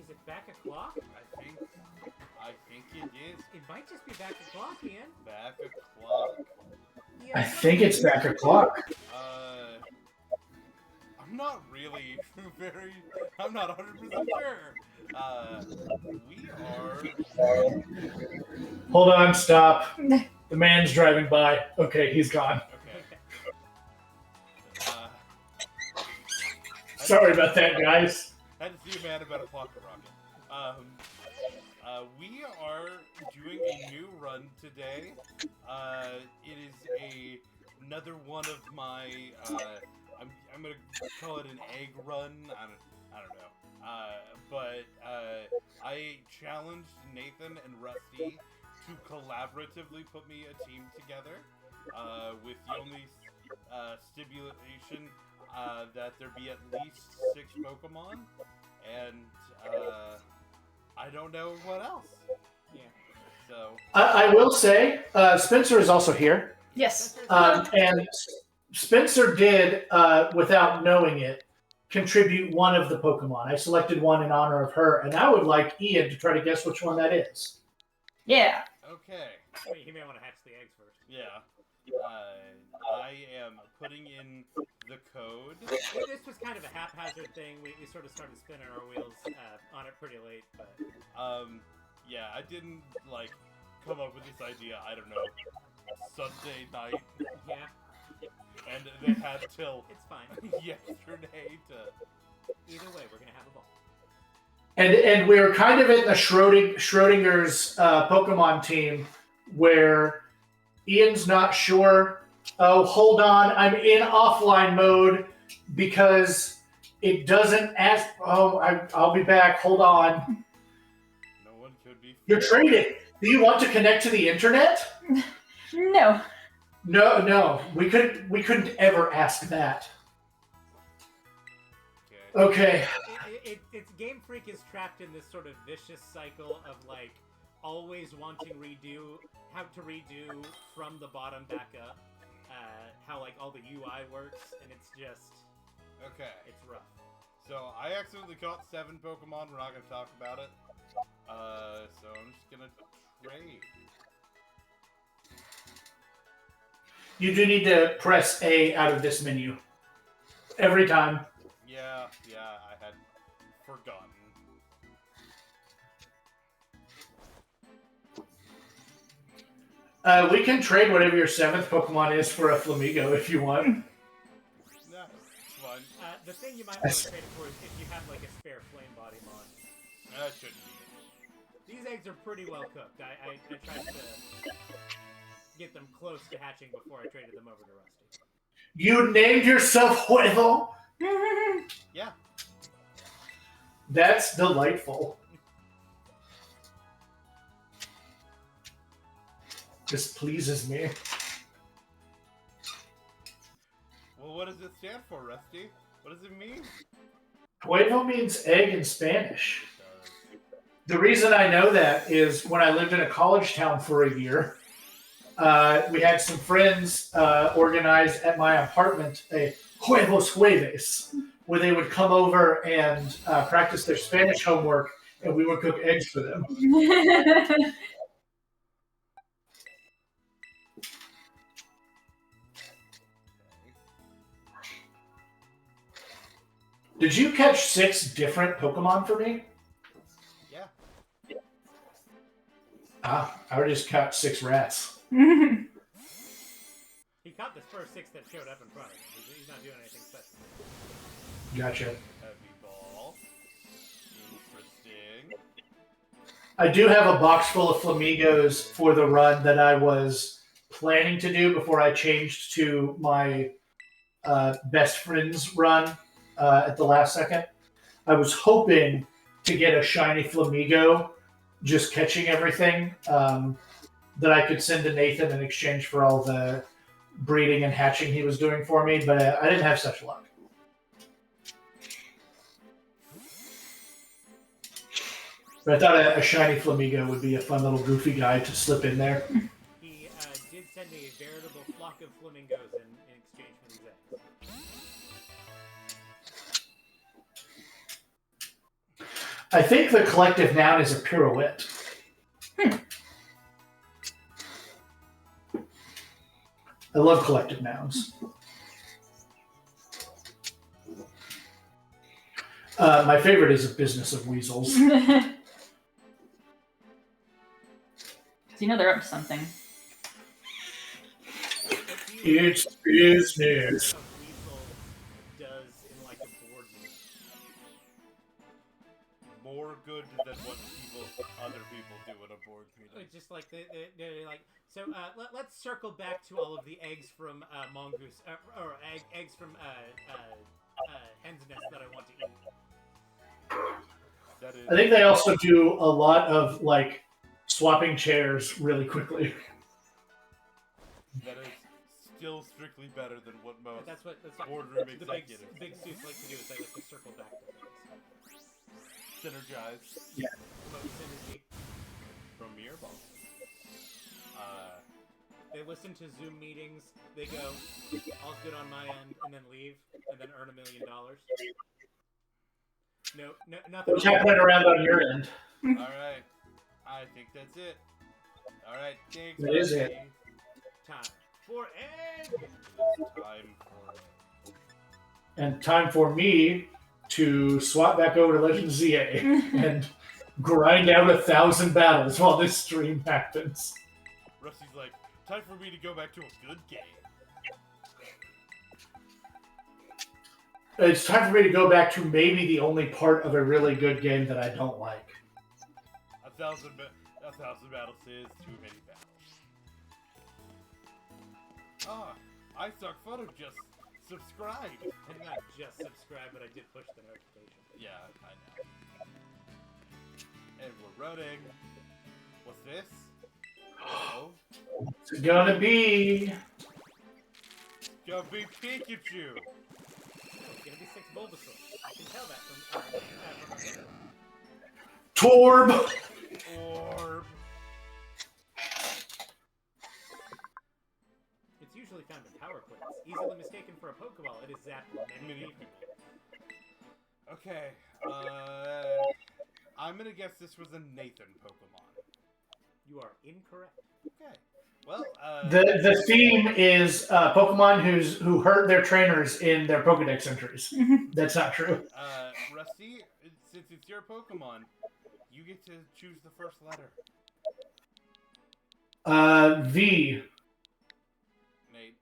Is it back o'clock? I think it is. It might just be back o'clock, Ian. Back o'clock. Yeah, I think it's back o'clock. I'm not really I'm not 100% sure. We are... Hold on, stop. The man's driving by. Okay, he's gone. Okay. Sorry about that, guys. Had to see a man about a pocket rocket. We are doing a new run today. It is another one of my, I'm gonna call it an egg run. I don't know. But I challenged Nathan and Rusty to collaboratively put me a team together, with the only stipulation that there be at least 6 Pokemon, and I don't know what else. Yeah. So I will say, Spencer is also here. Yes. And Spencer did, without knowing it, contribute one of the Pokemon. I selected one in honor of her, and I would like Ian to try to guess which one that is. Yeah. okay, Wait, he may want to hatch the eggs first. yeah. I am putting in the code. This was kind of a haphazard thing. We sort of started spinning our wheels on it pretty late, but... Yeah, I didn't, like, come up with this idea, I don't know, Sunday night, Yeah, and they had till it's fine. yesterday to... Either way, we're going to have a ball. And we're kind of in the Schrodinger's Pokemon team where Ian's not sure. Oh, hold on. I'm in offline mode because it doesn't ask. Oh, I'll be back. Hold on. No one could be... You're trading. Do you want to connect to the internet? No. No. We couldn't ever ask that. Okay. It's Game Freak is trapped in this sort of vicious cycle of like always wanting how to redo from the bottom back up, how like all the UI works, and it's just it's rough. So I accidentally caught 7 Pokemon. We're not gonna talk about it. So I'm just gonna trade. You do need to press A out of this menu every time. Yeah, I had forgotten. We can trade whatever your 7th Pokemon is for a Flamigo if you want. No, it's fine. The thing you might want to trade it for is if you have like a spare Flame Body Mon. That shouldn't be. These eggs are pretty well cooked. I tried to get them close to hatching before I traded them over to Rusty. You named yourself Huevo? Yeah. That's delightful. This pleases me. Well, what does it stand for, Rusty? What does it mean? Huevo means egg in Spanish. It The reason I know that is when I lived in a college town for a year, we had some friends organize at my apartment a Huevos Jueves, where they would come over and practice their Spanish homework, and we would cook eggs for them. Did you catch 6 different Pokemon for me? Yeah. I already just caught 6 rats. He caught the first 6 that showed up in front of him. He's not doing anything special. Gotcha. Heavy ball. Interesting. I do have a box full of Flamigos for the run that I was planning to do before I changed to my best friends run at the last second. I was hoping to get a shiny Flamigo, just catching everything, that I could send to Nathan in exchange for all the breeding and hatching he was doing for me, but I didn't have such luck. But I thought a shiny Flamigo would be a fun little goofy guy to slip in there. He did send me a veritable flock of flamingos in exchange for these eggs. I think the collective noun is a pirouette. I love collective nouns. My favorite is a business of weasels. Because you know they're up to something. It's business. A weasel does in like a board meeting. More good than what other people do in a board meeting. It's just like they're like. So let's circle back to all of the eggs from mongoose or eggs from hen's nest that I want to eat. That is, I think they also do a lot of like swapping chairs really quickly. that is still strictly better than what most That's what boardroom the executives big suits like to do is they like to circle back to things. synergize. Yeah. Promote synergy. From Mirrorball. They listen to Zoom meetings. They go, all's good on my end, and then leave, and then earn $1 million. No, nothing. What's happening around on your end? Alright. I think that's it. Alright, thanks. That is it. Time for egg! It's time for... And time for me to swap back over to Legend ZA and grind out 1,000 battles while this stream happens. Rusty's like, time for me to go back to a good game. It's time for me to go back to maybe the only part of a really good game that I don't like. 1,000 battles is too many battles. Ah, I suck fun of just subscribe. I did not just subscribe, but I did push the notification. Yeah, I know. And we're running. What's this? Oh, What's it gonna be? gonna be Pikachu. No, it's gonna be 6 Bulbasaur. I can tell that from Torb! Orb. It's usually found in power plants. Easily mistaken for a Pokeball, it is zapped many people. Okay, I'm gonna guess this was a Nathan Pokemon. You are incorrect. Okay. Well, The theme is Pokemon who hurt their trainers in their Pokedex entries. That's not true. Rusty, since it's your Pokemon, you get to choose the first letter. V. Nate.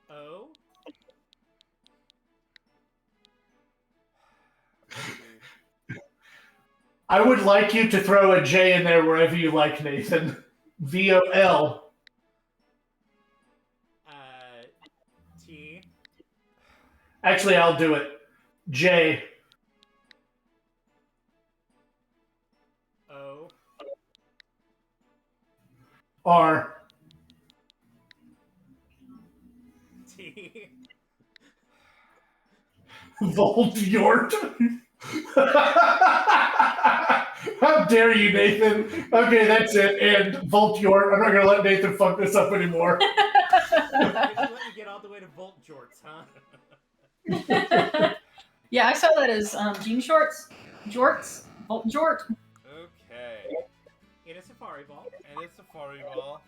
O. I would like you to throw a J in there wherever you like, Nathan. VOL. T. Actually, I'll do it. J. O. R. T. Voldyort. How dare you, Nathan? Okay, that's it. And Voldyort. I'm not going to let Nathan fuck this up anymore. Did you let me get all the way to Volt Jorts, huh? Yeah, I saw that as jean shorts. Jorts. Volt Jort. Okay. In a Safari Ball. And it's Safari Ball.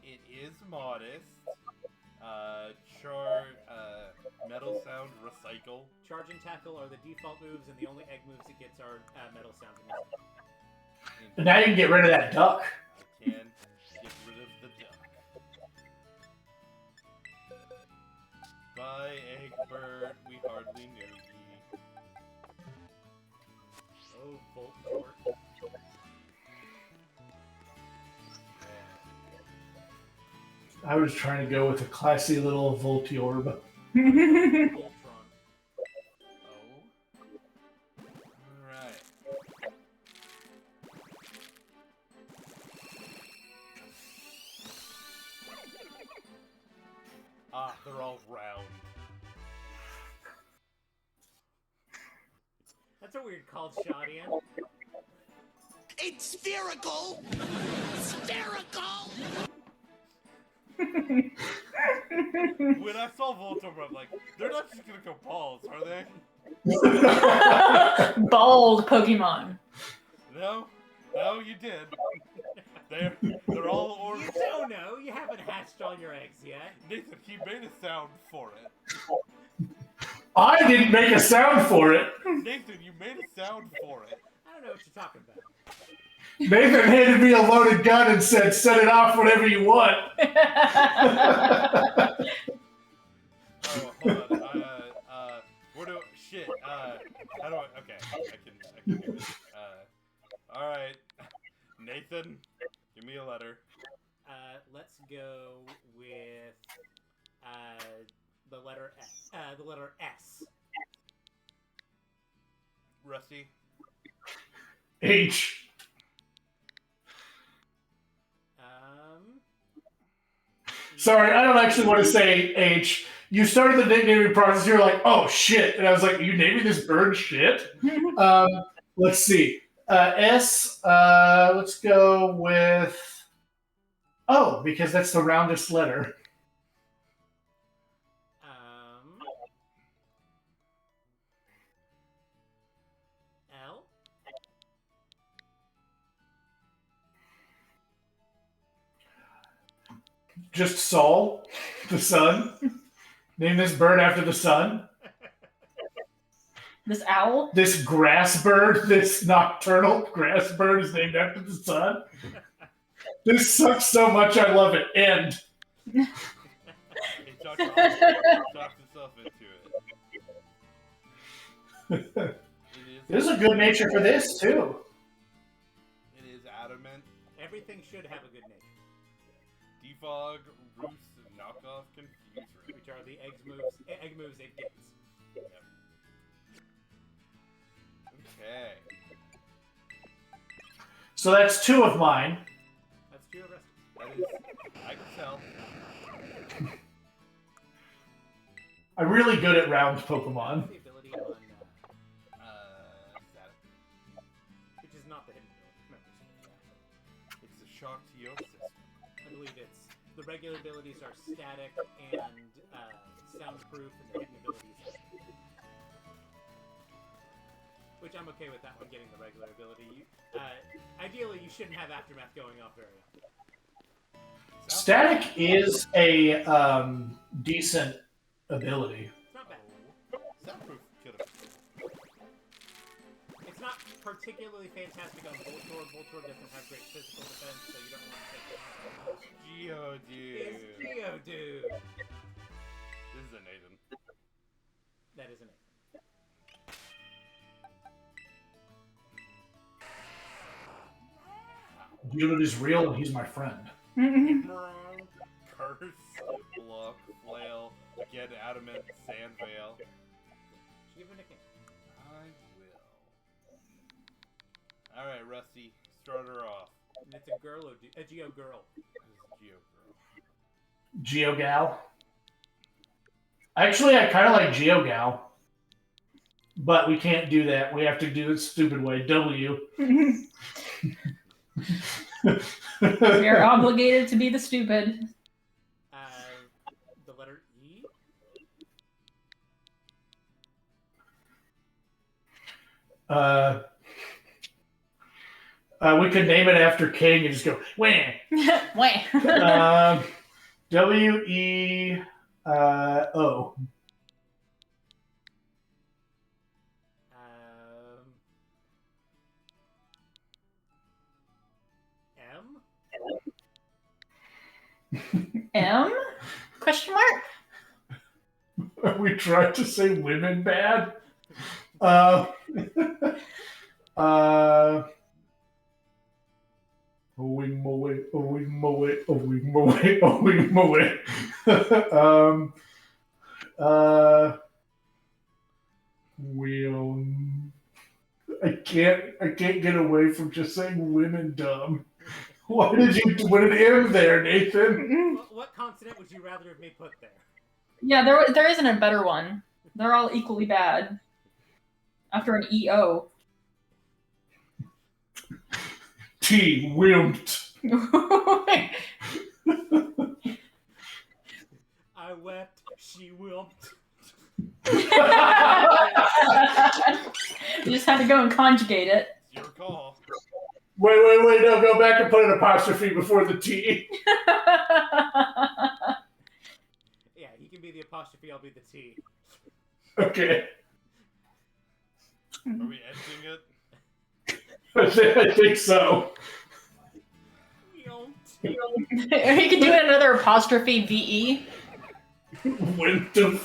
It is modest. Metal Sound, Recycle. Charge and Tackle are the default moves, and the only egg moves it gets are Metal Sound and Recycle. And now you can get rid of that duck. I can get rid of the duck. Bye, Eggbird. We hardly knew ye. Oh, Volt Jort. I was trying to go with a classy little Voltorb. Voltron. Oh. Alright. Ah, they're all round. That's a weird called shot, Ian. It's spherical! Spherical! When I saw Voltorb, I'm like, they're not just gonna go balls, are they? Bold Pokemon. No, you did. They're all You orange. don't know. You haven't hatched all your eggs yet. Nathan, he made a sound for it. I didn't make a sound for it. Nathan, you made a sound for it. I don't know what you're talking about. Nathan handed me a loaded gun and said, "Set it off whenever you want." Oh, hold on. Where do shit? How do I? Okay, I can do this. All right, Nathan, give me a letter. Let's go with the letter S. The letter S. Rusty. H. Sorry, I don't actually want to say H. You started the nicknaming process. You're like, "Oh shit," and I was like, "Are you naming this bird shit?" Let's see. S. Let's go with O because that's the roundest letter. L. Just Sol, the sun. Name this bird after the sun. This owl? This grass bird, this nocturnal grass bird is named after the sun. This sucks so much, I love it. End. He talked himself into it. There's a good nature for this, too. It is adamant. Everything should have a good nature. Defog, Roost, Knockoff, Confuse Ray. Which are the egg moves it gets. Yep. Okay. So that's 2 of mine. That's 2 of Rusty's. That is, I can tell. I'm really good at round Pokemon. The ability on, Static. which is not the hidden ability. Remember, It's a shock to your system. I believe the regular abilities are static and soundproof, and the hidden abilities are. Which I'm okay with that one getting the regular ability. Ideally, you shouldn't have Aftermath going off very often. Static is a decent ability. It's not bad. Soundproof could have. It's not particularly fantastic on Voltorb. Voltorb doesn't have great physical defense, so you don't want to take it. Geodude. It's Geodude. This is a Nathan. That isn't it. Geodude is real and he's my friend. Curse, Block, Flail, again Adamant, Sandvale. Should give her a nickname. I will. Alright, Rusty, start her off. And it's a girl, a Geo girl. This is Geo Girl. Geogal. Actually, I kind of like Geogal. But we can't do that. We have to do it the stupid way. W. You're obligated to be the stupid. The letter E. We could name it after King and just go, wah. Wah. W-E-O. M. M? Question mark? Are we trying to say women bad? I can't get away from just saying women dumb. Why did you put an M there, Nathan? What consonant would you rather have me put there? Yeah, there isn't a better one. They're all equally bad. After an EO. T. Wimped. I wept, she wilped. You just had to go and conjugate it. It's your call. Wait, no, go back and put an apostrophe before the T. Yeah, he can be the apostrophe, I'll be the T. Okay. Are we editing it? I think so. Or you can do another apostrophe VE. Winter.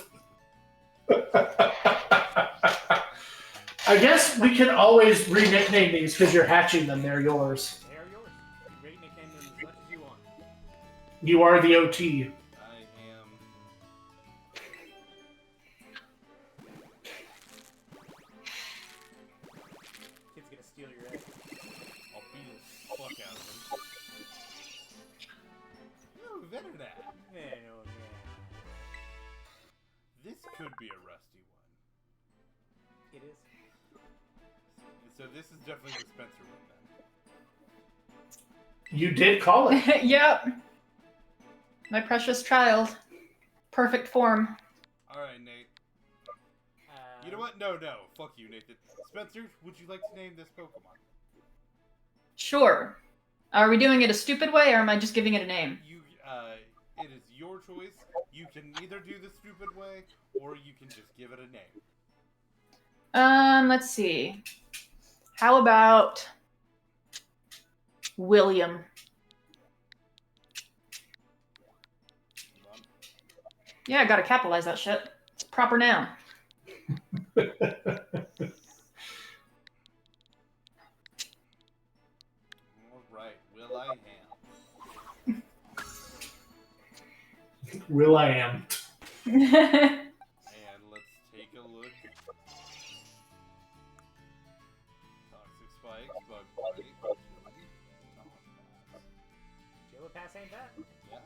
I guess we can always re-nickname these because you're hatching them. They're yours. They are yours. You can nickname them as much as you want. You are the OT. I am. Kid's gonna steal your egg. I'll beat the fuck out of him. Ooh, Venonat. Yeah, no, yeah. This could be a rusty one. It is. So this is definitely the Spencer one then. You did call it. Yep. My precious child. Perfect form. Alright, Nate. You know what? No. Fuck you, Nathan. Spencer, would you like to name this Pokemon? Sure. Are we doing it a stupid way, or am I just giving it a name? It is your choice. You can either do the stupid way, or you can just give it a name. Let's see. How about William? Yeah, I gotta capitalize that shit. It's a proper noun. Alright, Will I Am. Will I am. And let's take a look. Toxic Spikes, Bug Bite, Jillapass ain't bad. Yeah.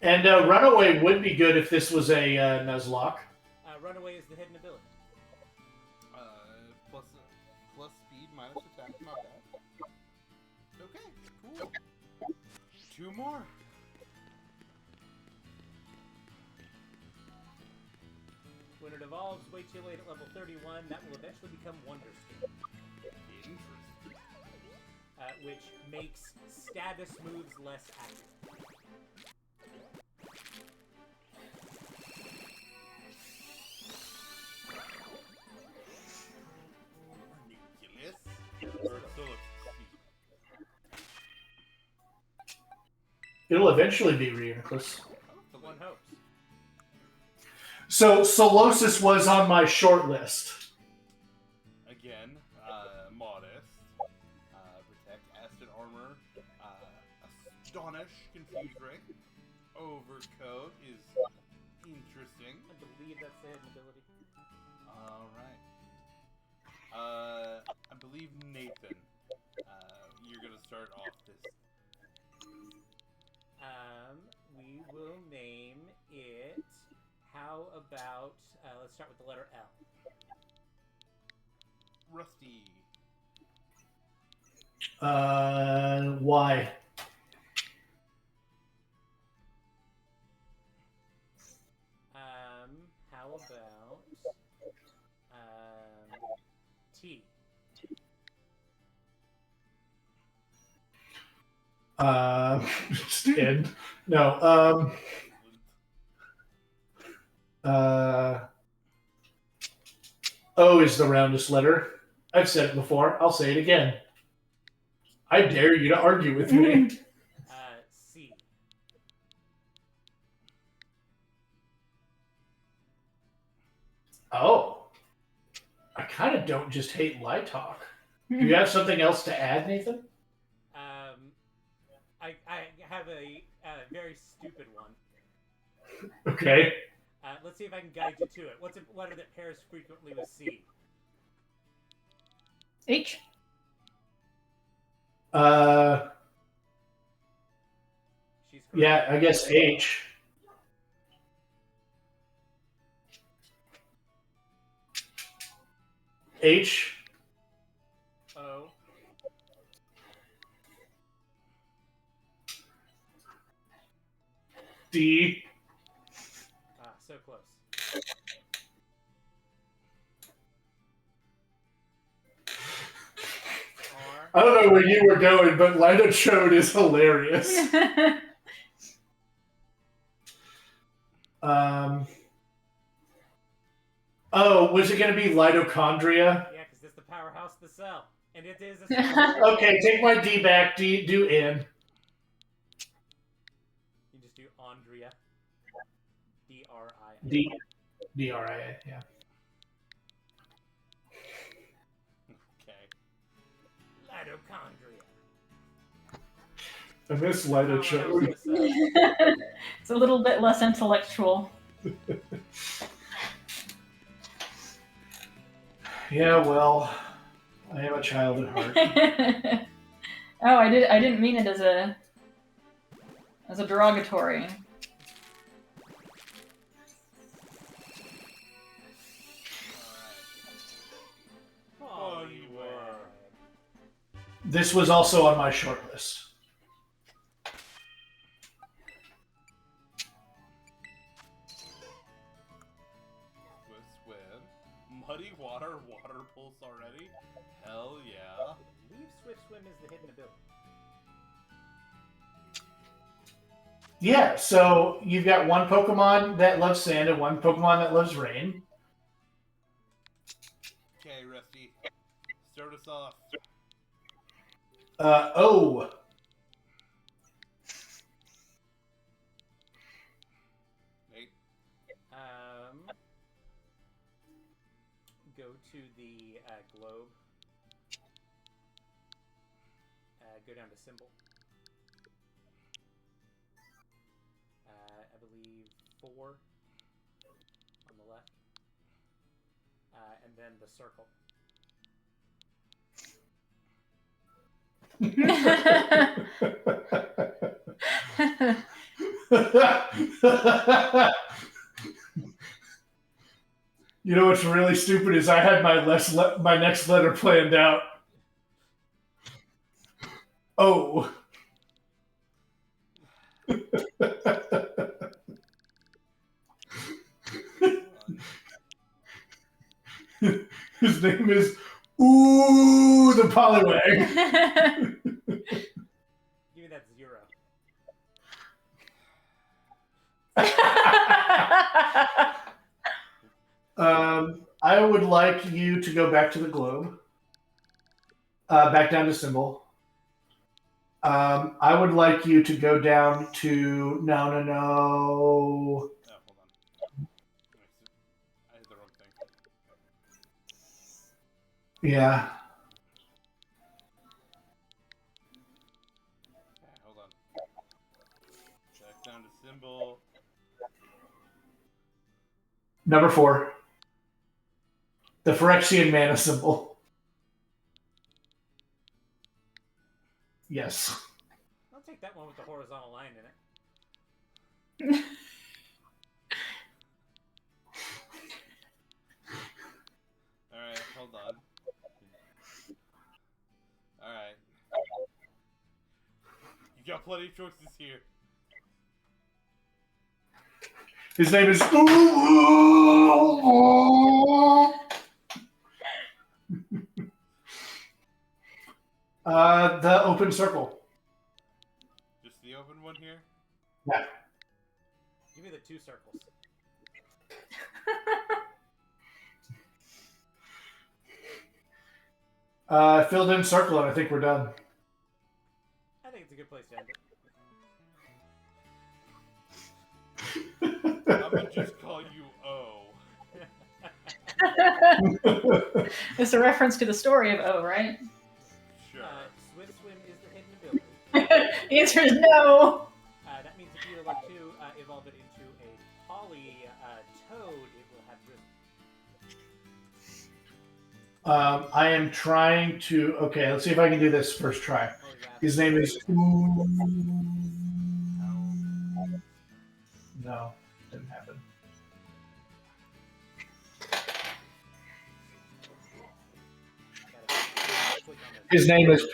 And Runaway would be good if this was a Nuzlocke. Runaway is the hidden ability. Plus speed, minus attack, not bad. Okay, cool. 2 more. When it evolves way too late at level 31, that will eventually become Wonderskin. Interesting. Which makes status moves less accurate. Nucleus. Or Phillips. It'll eventually be Reuniclus. One hopes. So Solosis was on my short list. Again, Modest. Protect, Acid Armor. Astonish, Confuse Ray. Overcoat is interesting. I believe that's the hidden ability. Alright. I believe Nathan, you're gonna start off this. We will name it. How about let's start with the letter L. Rusty. Why? How about T. Stand. No. O is the roundest letter. I've said it before. I'll say it again. I dare you to argue with me. C. Oh. I kind of don't just hate lie talk. Do you have something else to add, Nathan? I have a very stupid one. Okay. Let's see if I can guide you to it. What's a letter that pairs frequently with C? H. She's correct. Yeah, I guess H. H. O. D. So close. I don't know where you were going, but Lidochode is hilarious. Oh, was it going to be Mitochondria? Yeah, because it's the powerhouse of the cell. And it is a cell. Okay, take my D back. Do in. You just do Andrea. D-R-I-A. D-R-I-A, yeah. Okay. Mitochondria. I miss Lidochode. It's a little bit less intellectual. Yeah, well, I am a child at heart. Oh, I didn't mean it as a derogatory. Poliwag. This was also on my short list. Swim. Muddy water pulse already? Hell yeah. I believe Swift Swim is the hidden ability. Yeah, so you've got one Pokemon that loves sand and one Pokemon that loves rain. Okay, Rusty. Start us off. Oh. Nate. Go to the globe. Go down to symbol. I believe 4 on the left. And then the circle. You know what's really stupid is I had my next letter planned out. Oh. His name is Ooh the Poliwag. Give me that 0. I would like you to go back to the globe. Back down to symbol. I would like you to go down to no. Oh, hold on. I hit the wrong thing. Yeah. Okay, hold on. Back down to symbol. Number 4. The Phyrexian mana symbol. Yes. I'll take that one with the horizontal line in it. Alright, hold on. Alright. You got plenty of choices here. His name is the open circle. Just the open one here? Yeah. Give me the 2 circles. Filled in circle, and I think we're done. I think it's a good place to end it. I'm gonna just call you O. It's a reference to the story of O, right? Sure. Swift Swim is the hidden ability. The answer is no. That means if you would like to evolve it into a poly toad, it will have rhythm. I am trying to. Okay, let's see if I can do this first try. Polygraph. His name is. No, didn't happen. Click on it. His name is.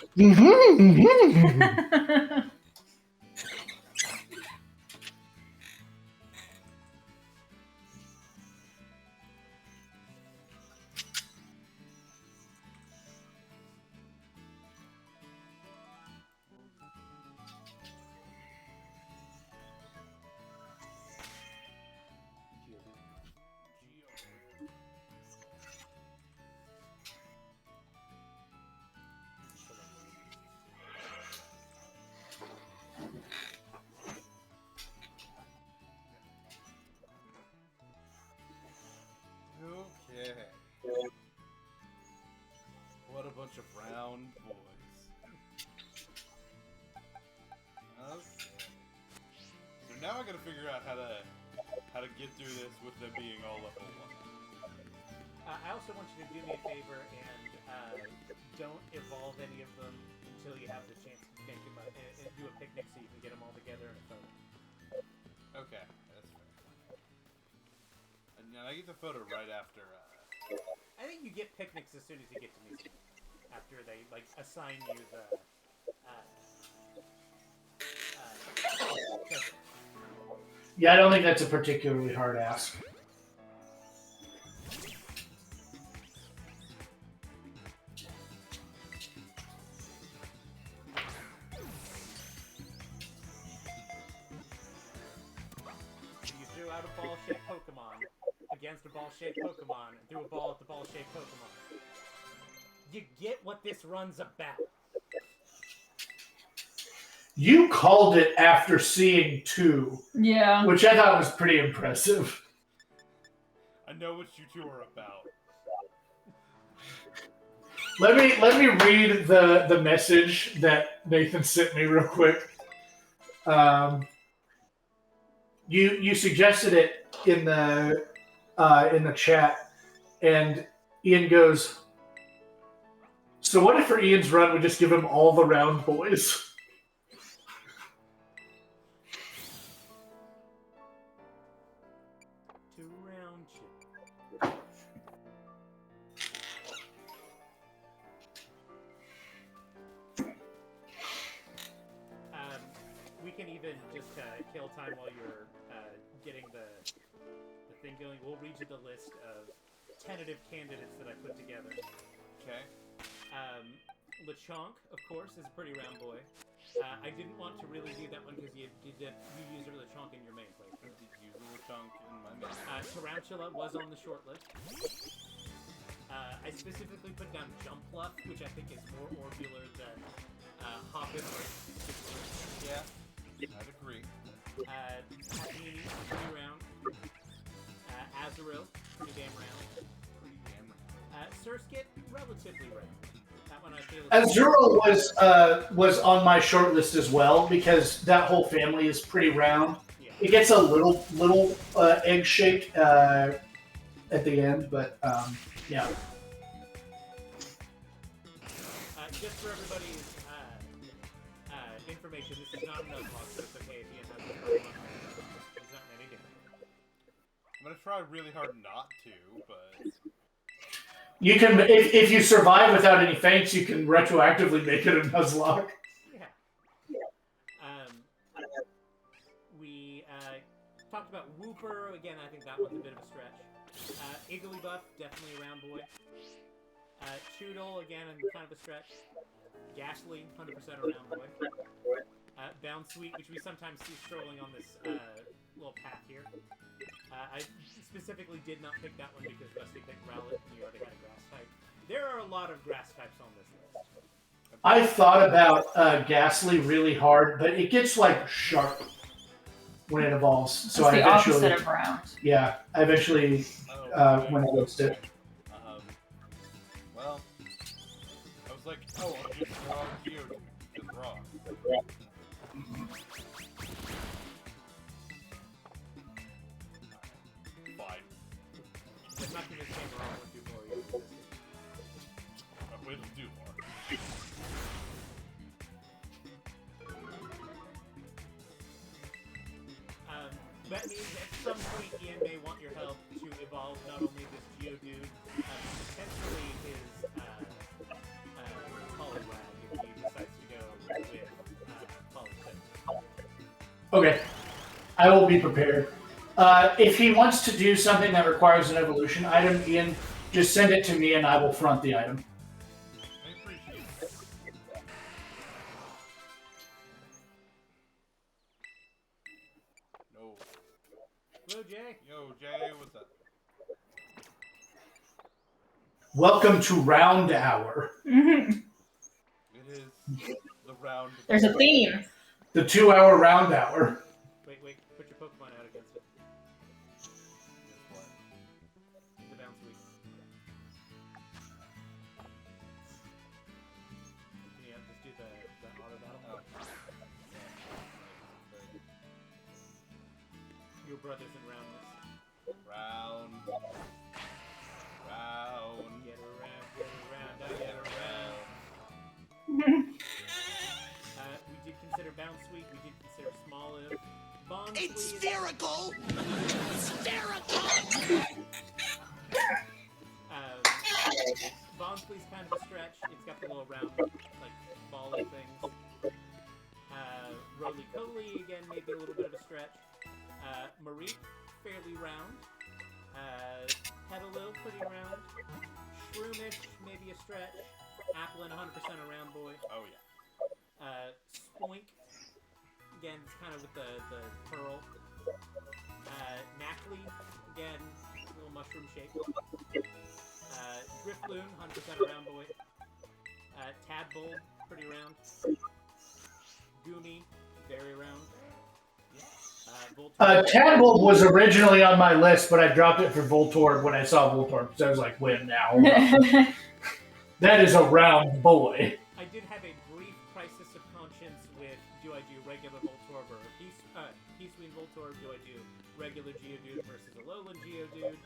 gotta figure out how to get through this with them being all level 1. I also want you to do me a favor and don't evolve any of them until you have the chance to think about it and do a picnic so you can get them all together in a photo. Okay, that's fair. And I get the photo right after. I think you get picnics as soon as you get to museum. After they assign you the. Treasure. Yeah, I don't think that's a particularly hard ask. You threw out a ball-shaped Pokemon against a ball-shaped Pokemon and threw a ball at the ball-shaped Pokemon. You get what this run's about. You called it after seeing 2. Yeah. Which I thought was pretty impressive. I know what you two are about. Let me read the message that Nathan sent me real quick. You suggested it in the chat, and Ian goes, "So what if for Ian's run we just give him all the round boys?" Two-round chip. We can even just kill time while you're getting the thing going. We'll read you the list of tentative candidates that I put together. Okay. Lechonk, of course, is a pretty round boy. I didn't want to really do that one because you used Lechonk in your main playthrough. Did you use a chunk in my main? Tarantula was on the short list. I specifically put down Jumpluff, which I think is more orbular than Hoppin or Stickler. Yeah, I'd agree. Happy, pretty round. Azurill, pretty damn round. Pretty damn round. Surskit, relatively round. That one I feel Azurill was on my short list as well because that whole family is pretty round. Yeah. It gets a little egg shaped at the end, but yeah. Just for everybody's information, this is not an Nuzlocke, so it's okay if you have the Pokemon. It's not any different. I'm gonna try really hard not to, but You can, if you survive without any faints, you can retroactively make it a Nuzlocke. Yeah. We talked about Wooper. Again, I think that one's a bit of a stretch. Igglybuff, definitely a round boy. Choodle, again, kind of a stretch. Ghastly, 100% a round boy. Bounsweet, which we sometimes see strolling on this little path here. I specifically did not pick that one because Rusty picked Rowlet and you already had a grass type. There are a lot of grass types on this list. I thought about Ghastly really hard, but it gets like sharp when it evolves. So That's I the eventually, opposite of round. yeah, I eventually went against it. Well, I was like, oh, I'll just draw Geodude. Just draw. Fine. As much as this came wrong, we'll do more. Wait to do more. That means at some point Ian may want your help to evolve not only this Geodude, potentially his Poliwag if he decides to go with Poliwag. Okay, I will be prepared. If he wants to do something that requires an evolution item, Ian, just send it to me and I will front the item. I appreciate it. No. Hello, Jay. Yo, Jay, what's up? Welcome to Round Hour, Mhm. It is the round. There's a theme. the 2-hour Round Hour. Wait, put your Pokemon out against it. The Bounsweet. Yeah, just do the auto battle. Oh. Your brothers in roundness. Round. Get around, I get around. We did consider Bounce Week, we did consider Smoliv. Bonsly It's is- spherical! Spherical! Bonsly's kind of a stretch. It's got the little round, like, ball-y things. Roly-Poly, again, maybe a little bit of a stretch. Marie, fairly round. Petalil, pretty round. Shroomish, maybe a stretch. Applin, 100% a round boy. Oh, yeah. Spoink, again, it's kind of with the pearl. Knackley, again, little mushroom shape. Driftloon, 100% a round boy. Tadpole, pretty round. Goomy, very round. Voltorb. Tadpole was originally on my list, but I dropped it for Voltorb when I saw Voltorb, because I was like, win now. That is a round boy. I did have a brief crisis of conscience with, do I do regular Voltorb or Peaceween Voltorb? Do I do regular Geodude versus Alolan Geodude?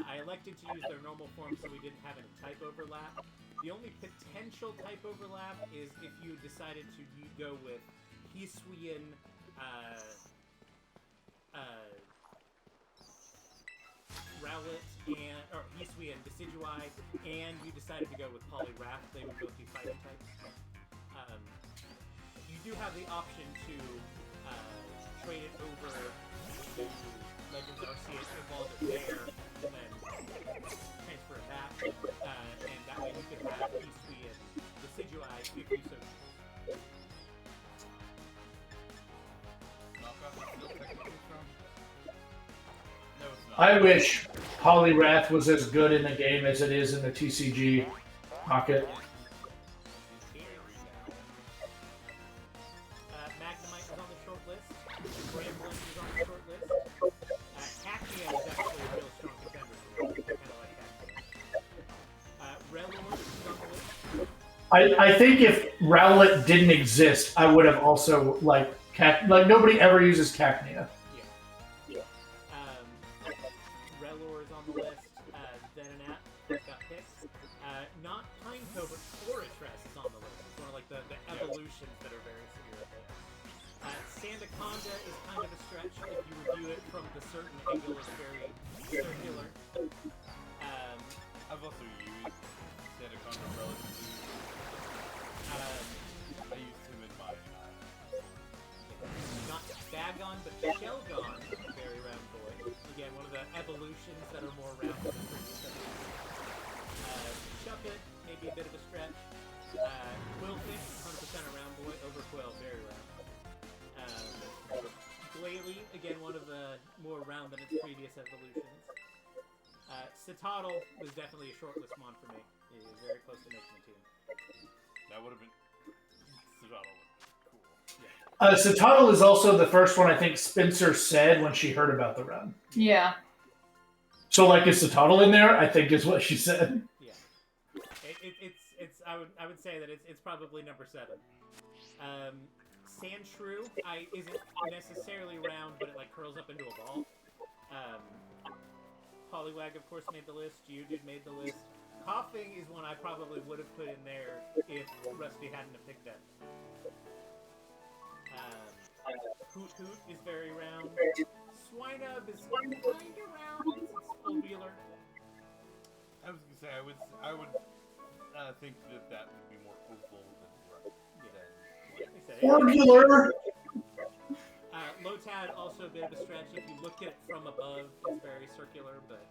I elected to use their normal form so we didn't have any type overlap. The only potential type overlap is if you decided to go with Peaceween, Rowlet, or Peaceween Decidueye, and you decided to go with Poliwrath, they would both be fighting types. You do have the option to trade it over to Legends Arceus, evolve it there, and then transfer it back, and that way you could have Peaceween Decidueye if you so choose. No, it's not. I wish Poliwrath was as good in the game as it is in the TCG pocket. Magnemite is on the short list. Bramblin is on the short list. Cacnea is actually a real strong contender. I kind of like Cacnea. Rellor is on the list. I think if Rowlet didn't exist, I would have also like nobody ever uses Cacnea. Rellor is on the list. Venonat got picked. Not Pineco, but Fortress is on the list. It's one of like the evolutions that are very severe. Sandaconda is kind of a stretch if you review it from the certain angle. It's very circular. I've also used Sandaconda relatively. I used him in my... Not Bagon, but Shelgon, very round boy. Again, one of the evolutions that are more round than the previous evolutions. Shuppet, maybe a bit of a stretch. Quillfish, 100% a round boy. Overquill, very round. Glalie, again, one of the more round than its previous evolutions. Citadel was definitely a shortlist mon for me. He was very close to making the team. That would have been... Citadel would have been cool. Citadel is also the first one I think Spencer said when she heard about the run. Yeah. So, like, is Citadel in there? I think is what she said. Yeah. It's I would say that it's probably number 7. Sandshrew isn't necessarily round, but it like curls up into a ball. Poliwag, of course, made the list. Geodude made the list. Coughing is one I probably would have put in there if Rusty hadn't have picked that. Hoot Hoot is very round. Swinub is kind of round. It's alveolar. I was gonna say I would think that would be more oval than round. Orbular. Lotad, also a bit of a stretch. If you look at it from above, it's very circular, but...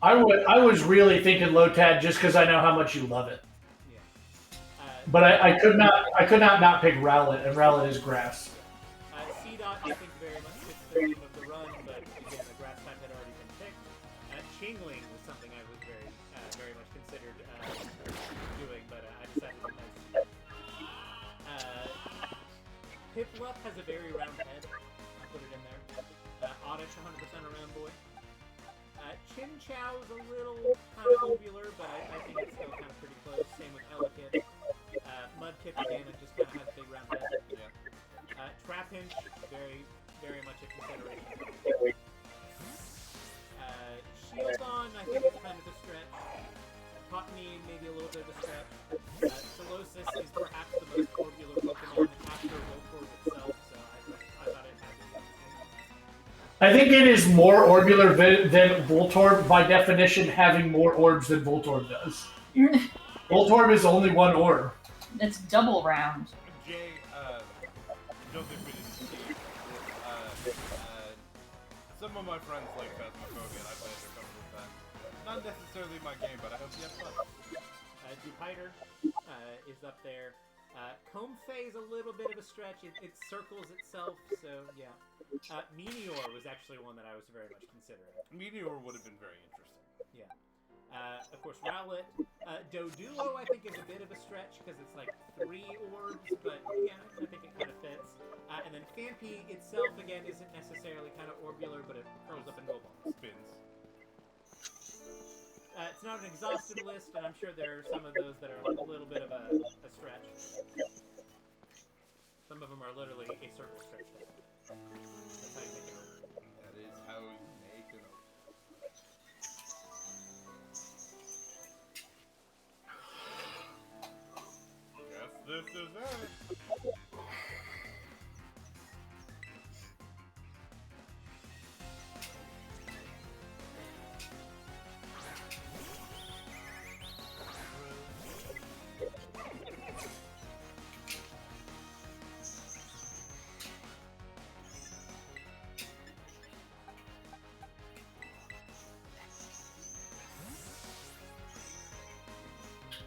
I was really thinking Lotad just because I know how much you love it. Yeah. But I could not pick Rowlet, and Rowlet is grass. C-Dot, I think, very much fits the theme of the run, but again, the grass type had already been picked. Chingling was something I was very much considered doing, but I decided to nice. Piplup has a very round head. I put it in there. Oddish, 100% a round boy. Chinchou's a little kind of alveolar, but I think it's still kind of pretty close. Same with Elekid. Mudkip, again, it just kind of has a big round head. Yeah. Trapinch, very much a consideration. Circles are the stretch. Solosis is perhaps the most orbular Pokemon after Voltorb itself, so I thought it had to be. I think it is more orbular than Voltorb, by definition, having more orbs than Voltorb does. Voltorb is only one orb. It's double round. Jay, don't think we didn't see. Some of my friends like Phasmophobia, and I play under cover with that. Not necessarily my game, but I hope you have fun. Dupiter is up there. Comfey is a little bit of a stretch. It circles itself, so yeah. Meteor was actually one that I was very much considering. Meteor would have been very interesting. Yeah. Of course, Rowlet. Doduo, I think, is a bit of a stretch because it's like 3 orbs, but again, I think it kind of fits. And then Phanpy itself, again, isn't necessarily kind of orbular, but it curls up into a ball. Spins. It's not an exhaustive list, and I'm sure there are some of those that are a little bit of a stretch. Some of them are literally a circle stretch. That's how you make it over. That is how you make it over. Guess this is it.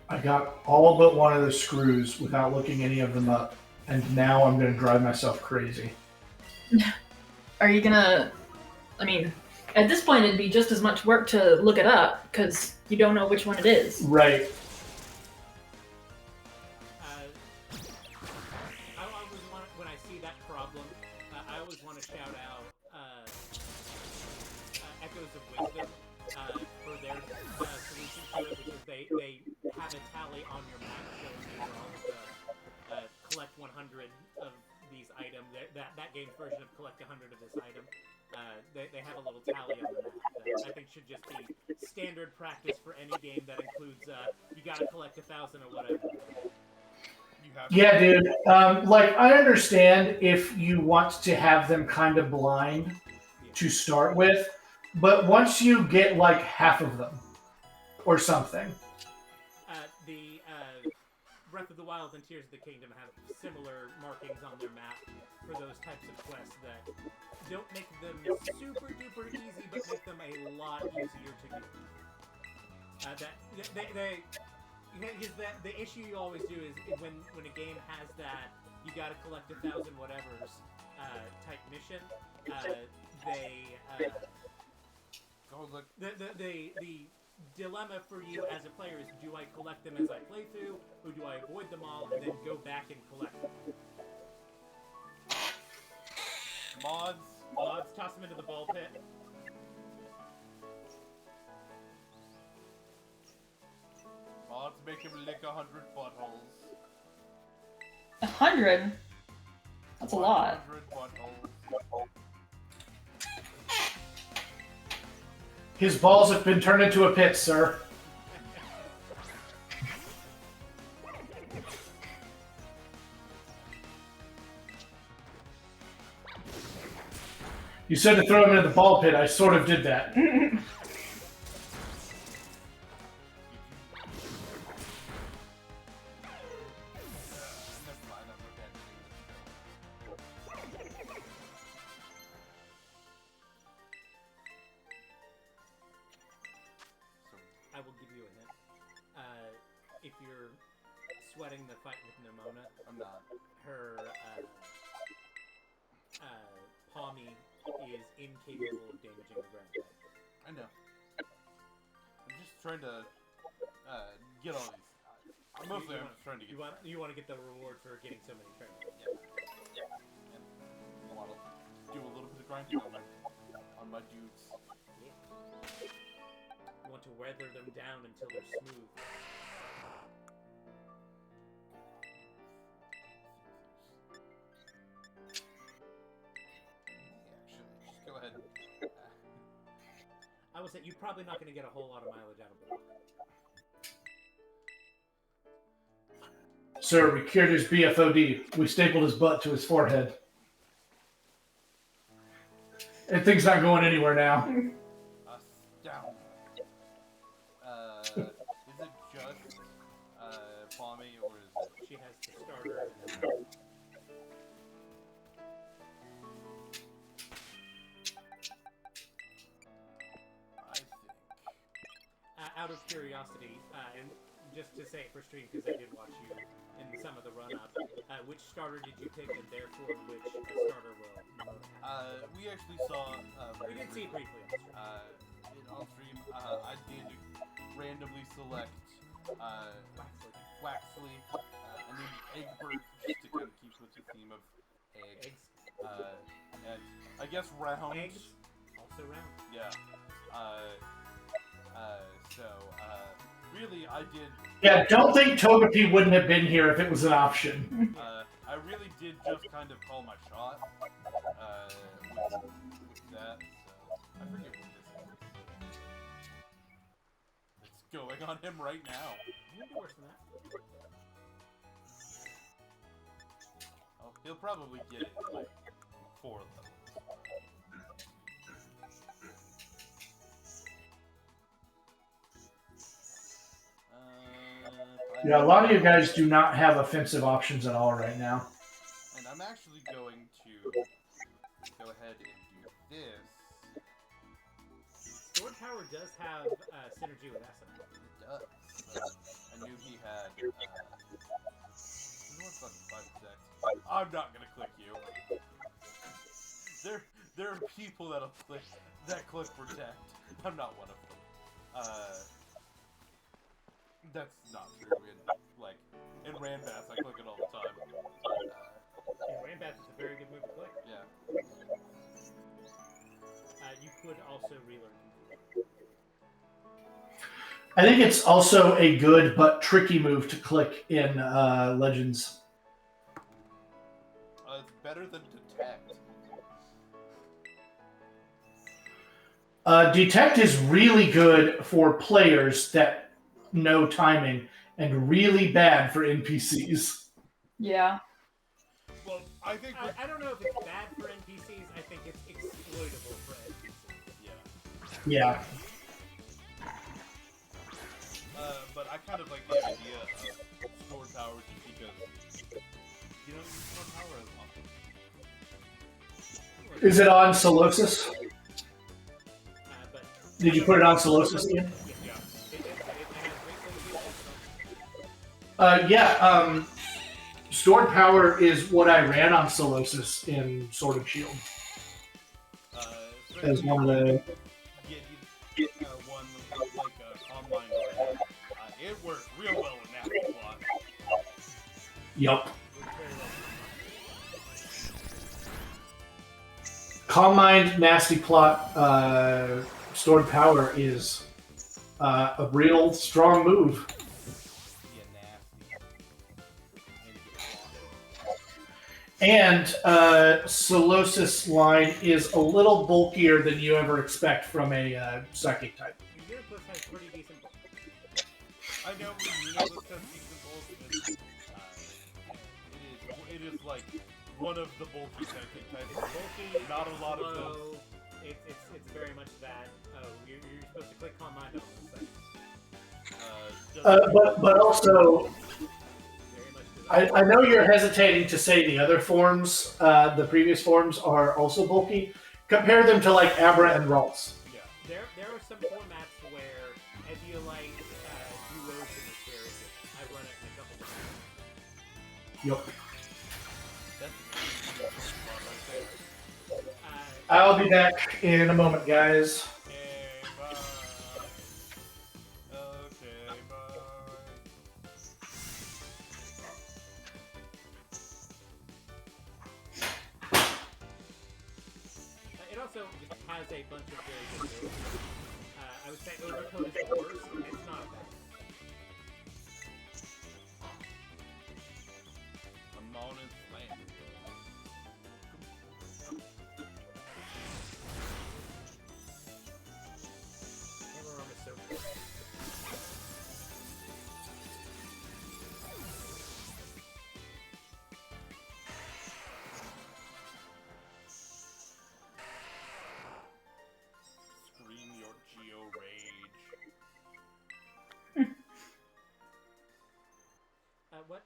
I got all but one of the screws without looking any of them up, and now I'm going to drive myself crazy. Are you gonna... I mean, at this point it'd be just as much work to look it up, because you don't know which one it is. Right. I always want, when I see that problem, I always want to shout out Echoes of Wisdom for their solution to it, which is they have a tally on your map showing you all of the collect 100 of these items. That game's version of collect 100 of this item. They have a little tally on the map that I think should just be standard practice for any game that includes you gotta collect 1,000 or whatever. Yeah, dude. Like, I understand if you want to have them kind of blind to start with, but once you get like half of them or something. The Breath of the Wild and Tears of the Kingdom have similar markings on their map for those types of quests that don't make them super duper easy, but make them a lot easier to do. The issue you always do is when a game has that you gotta collect 1,000 whatever's type mission, the dilemma for you as a player is, do I collect them as I play through, or do I avoid them all and then go back and collect them? Mods, toss them into the ball pit. Mods make him lick 100 buttholes. 100? That's a lot. 100 buttholes. His balls have been turned into a pit, sir. You said to throw him into the ball pit. I sort of did that. I will give you a hint. If you're sweating the fight with Nimona, I'm not. her Palmy is incapable of damaging the ground. I know. I'm just trying to get all these. Mostly, I'm just trying to get. You want to get the reward for getting so many trainers. Yeah. And I want to do a little bit of grinding on my dudes. You want to weather them down until they're smooth. Just go ahead. I will say you're probably not going to get a whole lot of mileage out of it. Sir, we cured his BFOD. We stapled his butt to his forehead. And things not going anywhere now. Astounding. Is it just Palmy, or is it? She has the starter. I think. Out of curiosity, and just to say it for stream, because I did watch you in some of the run-up, which starter did you pick, and therefore which starter will have? We actually saw. We did see it briefly on stream. I did randomly select Waxley, and then Egbert, just to kind of keep with the theme of eggs. And I guess round. Eggs, also round. Yeah. So, really, I did. Yeah, don't think Togepi wouldn't have been here if it was an option. I really did just kind of call my shot with that. So, I forget what this is. It's going on him right now. You can do worse than that. Oh, he'll probably get it in like 4 levels. Yeah, a lot of you guys do not have offensive options at all right now. And I'm actually going to go ahead and do this. Sword Power does have synergy with Asinine. It does. I knew he had. You know what? Fuck 5 seconds. I'm not gonna click you. There are people that'll click protect. I'm not one of them. That's not true. In Ranbath, I click it all the time. In Ranbath, it's a very good move to click. Yeah. You could also relearn. I think it's also a good but tricky move to click in Legends. It's better than Detect. Detect is really good for players that know timing and really bad for NPCs. Yeah. Well, I think. I don't know if it's bad for NPCs. I think it's exploitable for NPCs. Yeah. But I kind of like the idea of Sword Power just because you don't use Sword Power as often. Is it on Solosis? But Did you put it on Solosis again? yeah, it has great synergy. Stored Power is what I ran on Solosis in Sword and Shield. As one of the... Get one like a Combine Guard. It worked real well in that plot. Yup. Calm Mind, Nasty Plot, Stored Power is a real strong move. Yeah, nasty. And Solosis line is a little bulkier than you ever expect from a Psychic type. Uniclus has pretty decent bulk. I know Uniclus has decent bulk, but it is like one of the bulky psychic types. Bulky, Not a lot of them. slow. It's very much that. Oh, you're supposed to click Calm Mind on this thing. But also, Very much designed. I know you're hesitating to say the other forms, the previous forms are also bulky. Compare them to like Abra and Ralts. Yeah. There are some formats where Eviolite Duosion is very good. I've run it in a couple of Yup. That's a good spot right there. times. I'll be back in a moment, guys. Okay, bye. Okay, bye. It also just has a bunch of very good moves. I would say Overcoat is the worst. It's not bad. I'm on its land. Hammer Arm is so good.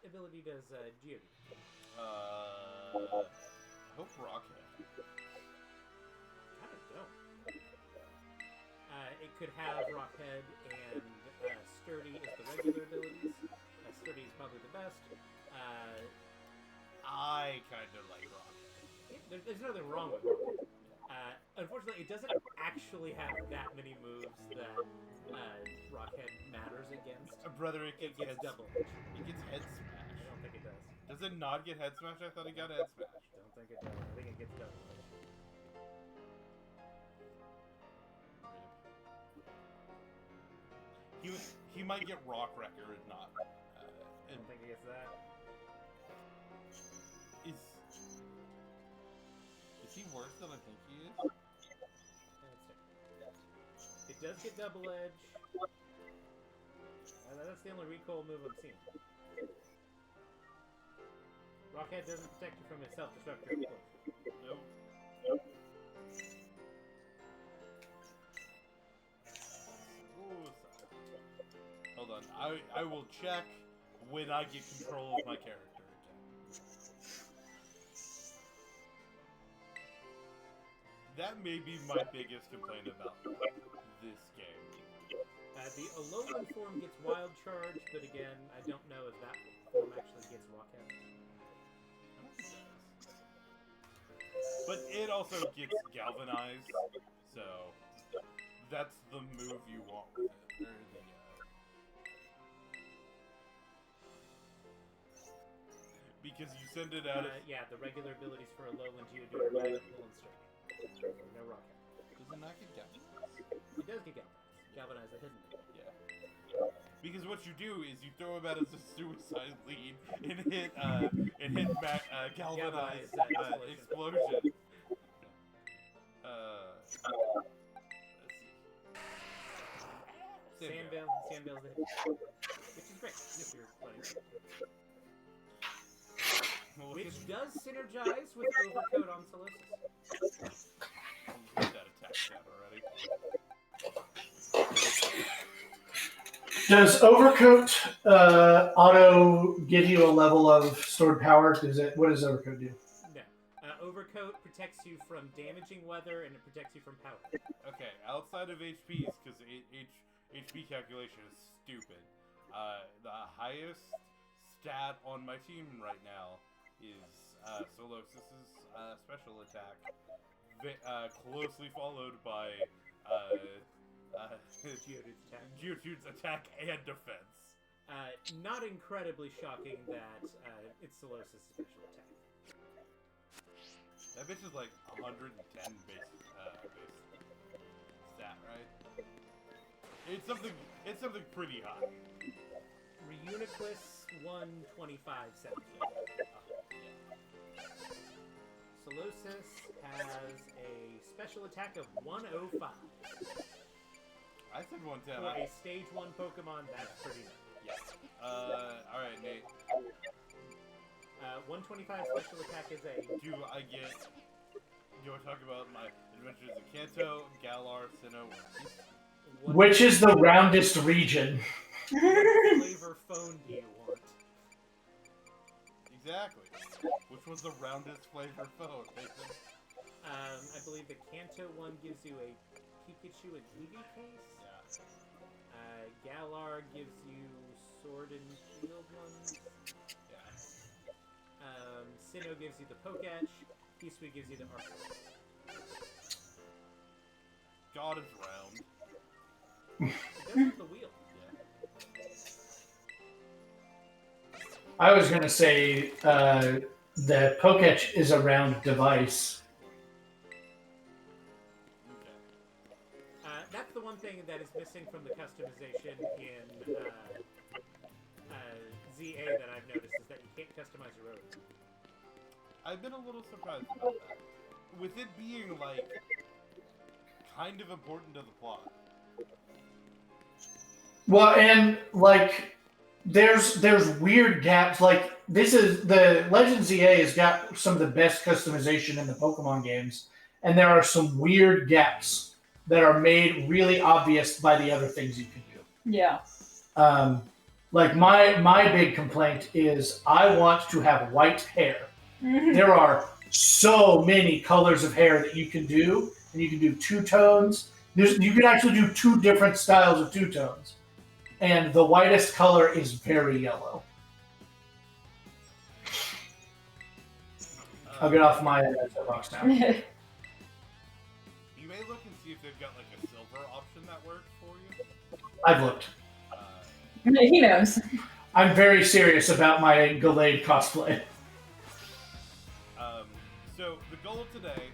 ability does Geodude? I hope Rockhead. Kind of don't. It could have Rockhead and Sturdy as the regular abilities. Sturdy is probably the best. I kind of like Rockhead. There's nothing wrong with Rockhead. Unfortunately, it doesn't actually have that many moves that Rockhead matters against. Brother, it It gets gets head, double. It gets head smash. I don't think it does. Does it not get head smash? I thought it got head smash. Don't think it does. I think it gets double. He might get Rock Wrecker and not. I don't think it gets that. Is he worse than I think he is? It does get double edge. That's the only recoil move I'm seeing. Rockhead doesn't protect you from his self-destructive explosion. Nope. Ooh, sorry. Hold on. I will check when I get control of my character again. That may be my biggest complaint about this game. The Alolan form gets Wild Charge, but again, I don't know if that form actually gets Rockhead. I don't think it does. But it also gets Galvanized, so that's the move you want with it. Because you send it out of... Yeah, the regular abilities for Alolan Geodude are Lightningbolt and Strike. No Rockhead. Does it not get Galvanized? It does get Galvanized. Galvanize the hidden ability. Yeah. Because what you do is you throw him out as a suicide lead and hit Galvanize explosion. Let's see. Sandvale's the hidden ability. Which is great if you're playing. Which does synergize with Overcoat on Solosis. I'll leave that attack down already. Does Overcoat auto give you a level of stored power? What does Overcoat do? No. Overcoat protects you from damaging weather and it protects you from power. Okay, outside of HPs, because HP calculation is stupid. The highest stat on my team right now is Solosis' special attack, closely followed by Geodude's attack and defense. Not incredibly shocking that it's Solosis' special attack. That bitch is like 110 base stat, right? It's something pretty high. Reuniquist 125 17. Solosis has a special attack of 105. I said 110. For a stage 1 Pokemon, that's pretty nice. Yeah. Alright, Nate. 125 special attack is a... Do you want to talk about my adventures in Kanto, Galar, Sinnoh, Which is the roundest region? What flavor phone do you want? Exactly. Which was the roundest flavor phone, Nathan? I believe the Kanto one gives you a Pikachu and Eevee case. Yeah. Galar gives you Sword and Shield ones. Yeah. Sinnoh gives you the Poketch. Hisui gives you the Arc. God is round. It does have the wheel. I was going to say the Poketch is a round device. Okay. That's the one thing that is missing from the customization in ZA that I've noticed is that you can't customize your road. I've been a little surprised about that. With it being, like, kind of important to the plot. Well, and, like, there's weird gaps. Like, the Legend ZA has got some of the best customization in the Pokemon games, and there are some weird gaps that are made really obvious by the other things you can do. Yeah. Like my big complaint is I want to have white hair. There are so many colors of hair that you can do, and you can do two tones. You can actually do two different styles of two tones, and the whitest color is very yellow. I'll get off my box now. You may look and see if they've got like a silver option that works for you. I've looked. He knows. I'm very serious about my Gallade cosplay. So the goal of today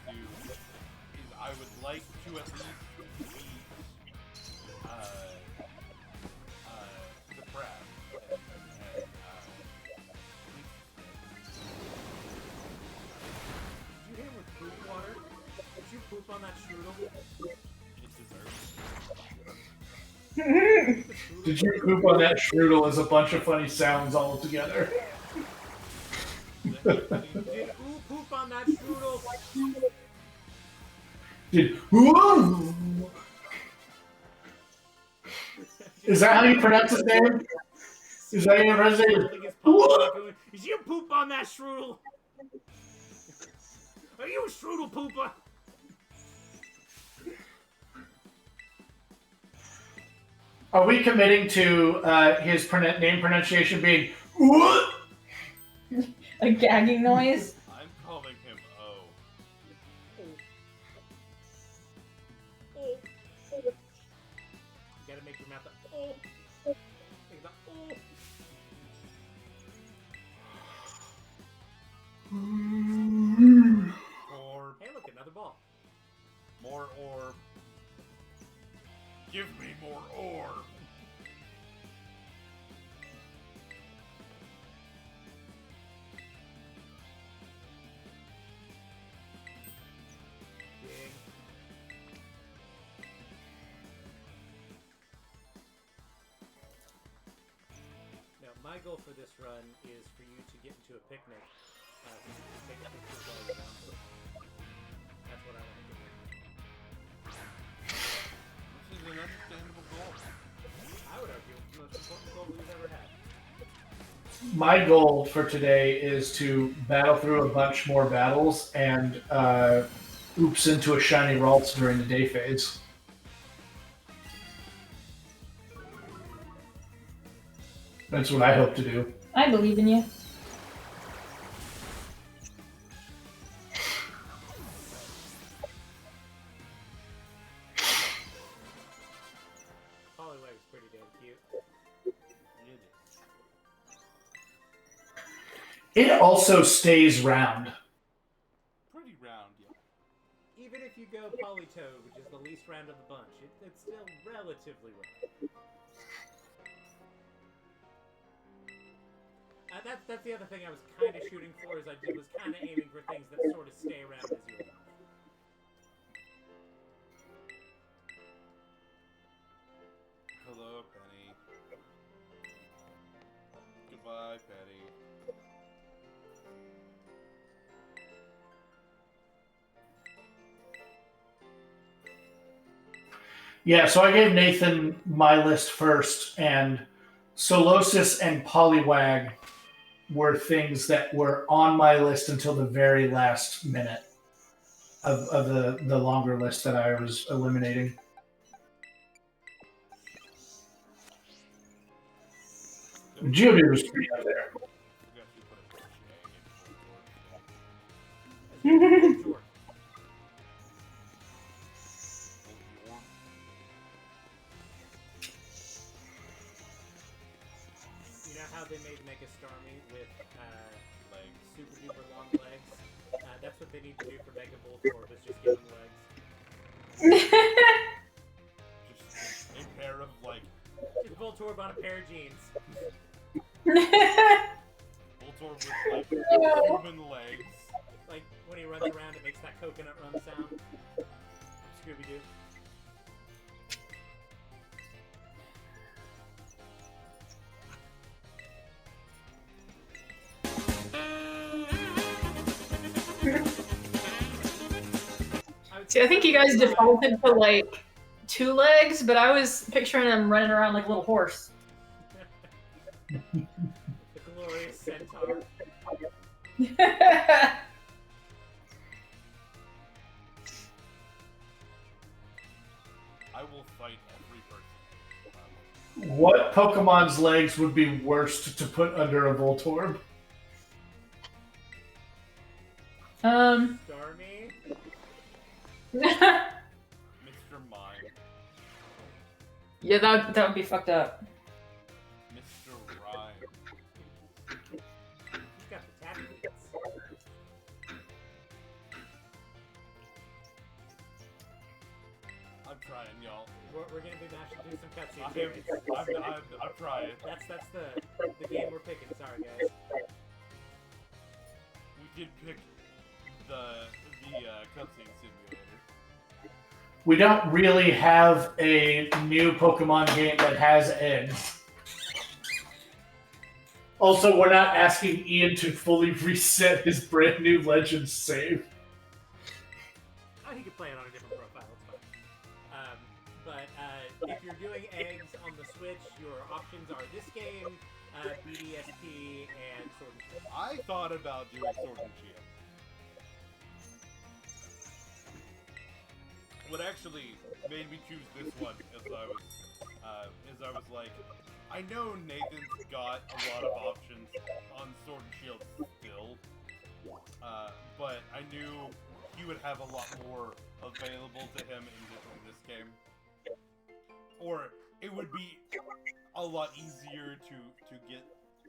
is I would like to at least beat the crab. Did you hit him with poop water? Did you poop on that strudel? It's dessert. Did you poop on that strudel as a bunch of funny sounds all together? Did ooh poop on that strudel? Did ooh? Is that how you pronounce his name? Is that how you pronounce his name? Did you poop on that strudel? Are you a strudel pooper? Are we committing to his name pronunciation being ooh? A gagging noise. I'm calling him O. You gotta make your mouth oh. Make the Orb. Hey, look, another ball. More orb. Give me more orb. Ding. Now, my goal for this run is for you to get into a picnic. So you can take pictures while you're down there. That's what I want to do. This is an understandable goal. I would argue it's the most important goal we've ever had. My goal for today is to battle through a bunch more battles and oops into a shiny Ralts during the day phase. That's what I hope to do. I believe in you. Poliwag's pretty damn cute. It also stays round. Pretty round, yeah. Even if you go Polytoad, which is the least round of the bunch, it's still relatively round. That's the other thing I was kind of shooting for, is I was kind of aiming for things that sort of stay around as you walk. Hello, Penny. Goodbye, Penny. Yeah, so I gave Nathan my list first, and Solosis and Poliwag were things that were on my list until the very last minute of the longer list that I was eliminating. Geodude was pretty up there. Sure. You know how they made Mega Starmie with like super duper long legs? That's what they need to do for Mega Voltorb, is just give him legs. Just a pair of, like, Just Voltorb on a pair of jeans. Voltorb with, like, human legs. Like, when he runs around, it makes that coconut run sound. Scooby-Doo. See, I think you guys defaulted to like 2 legs, but I was picturing him running around like a little horse. The glorious centaur. I will fight every person. What Pokemon's legs would be worst to put under a Voltorb? Stormy. Mr. Mime. Yeah, that would be fucked up. Mr. Rhyme. He's got the tap beats. I'm trying, y'all. We're gonna be mashing through some cutscenes I'm, here. I'm trying. That's the game we're picking. Sorry, guys. We did pick the cutscene simulator. We don't really have a new Pokemon game that has ends. Also, we're not asking Ian to fully reset his brand new Legends save. Oh, he could play it on a different profile. It's fine. But if you're doing eggs on the Switch, your options are this game, BDSP, and Sword and Shield. I thought about doing Sword and Shield. What actually made me choose this one is I was like, I know Nathan's got a lot of options on Sword and Shield still, but I knew he would have a lot more available to him in this game. Or it would be a lot easier to get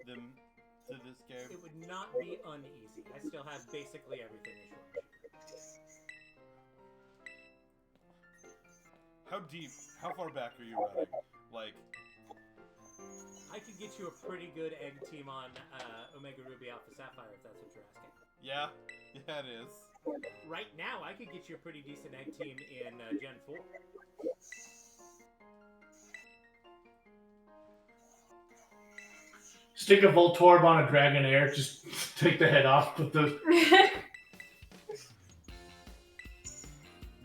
them to this game. It would not be uneasy. I still have basically everything in Sword and Shield. How far back are you running? Like, I could get you a pretty good egg team on Omega Ruby Alpha Sapphire if that's what you're asking. yeah, it is. Right now, I could get you a pretty decent egg team in Gen 4. Stick a Voltorb on a Dragonair, just take the head off, put the...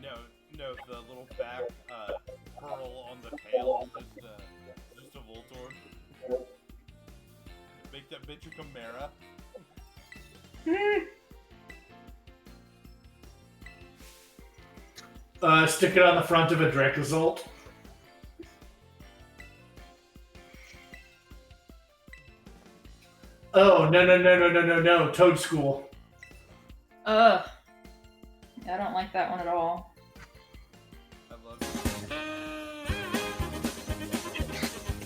No, the little back pearl on the tail is just a Voltorb. Make that bitch a Chimera. Stick it on the front of a Dracozolt. Oh, no, Toad School. Ugh. I don't like that one at all. I love it.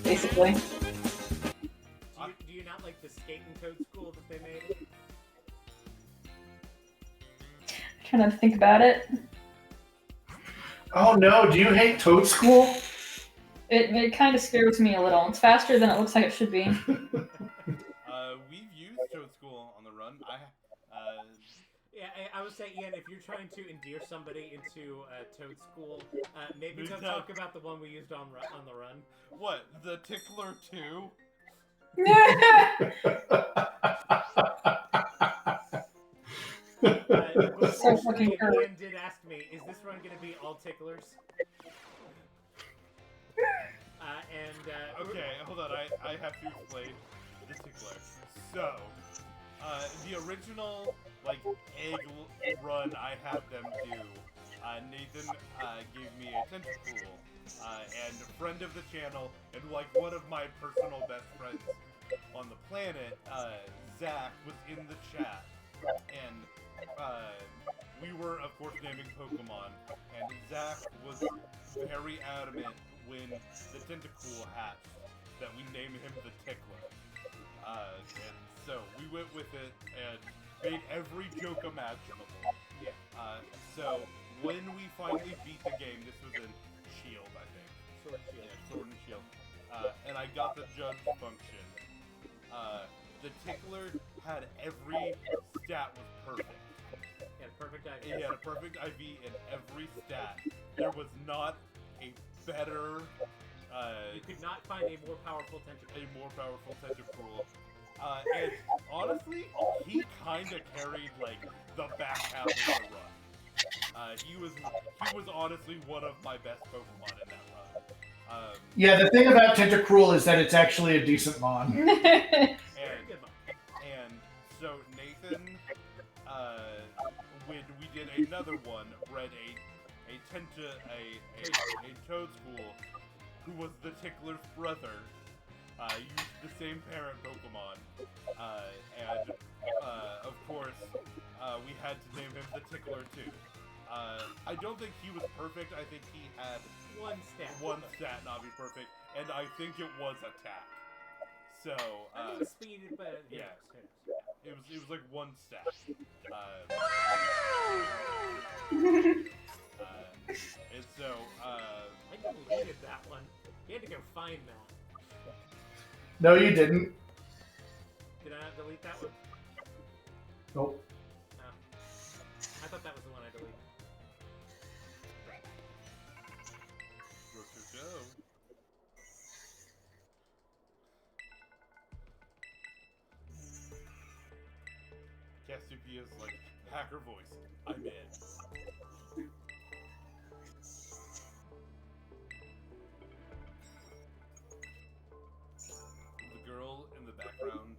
Basically. Do you not like the Skating Code School that they made? I'm trying to think about it. Oh no, do you hate Toad School? It kind of scares me a little. It's faster than it looks like it should be. We've used Toad School on the run. Yeah, I would say, Ian, if you're trying to endear somebody into Toad School, maybe don't talk about the one we used on the run. What? The Tickler 2? So fucking hurt. Ian did ask me, is this run going to be all ticklers? Okay, hold on. I have to explain the Tickler. So, the original, egg run I had them do, Nathan gave me a Tentacool, and a friend of the channel, and one of my personal best friends on the planet, Zach, was in the chat, and we were, of course, naming Pokemon, and Zach was very adamant when the Tentacool hatched that we name him the Tickler. And so we went with it and made every joke imaginable. Yeah. So when we finally beat the game, this was in Shield, I think. Sword and Shield. Yeah, Sword and Shield. And I got the judge function. The Tickler had every stat was perfect. Yeah, perfect IV. It had a perfect IV in every stat. There was not a better... you could not find a more powerful Tentacool. And honestly, he kind of carried, the back half of the run. He was honestly one of my best Pokemon in that run. Yeah, the thing about Tentacruel is that it's actually a decent mon. Very good one. And so Nathan, when we did another one, bred a Toadstool who was the Tickler's brother. Used the same parent Pokemon, and of course, we had to name him the Tickler too. I don't think he was perfect. I think he had One stat. not be perfect, and I think it was attack. So I mean, speed, but yeah. It was like one stat. And so I deleted that one. You had to go find that. No, you didn't. Did I not delete that one? Nope. No. I thought that was the one I deleted. go. Cassiopeia's like hacker voice. I'm in. The girl in the background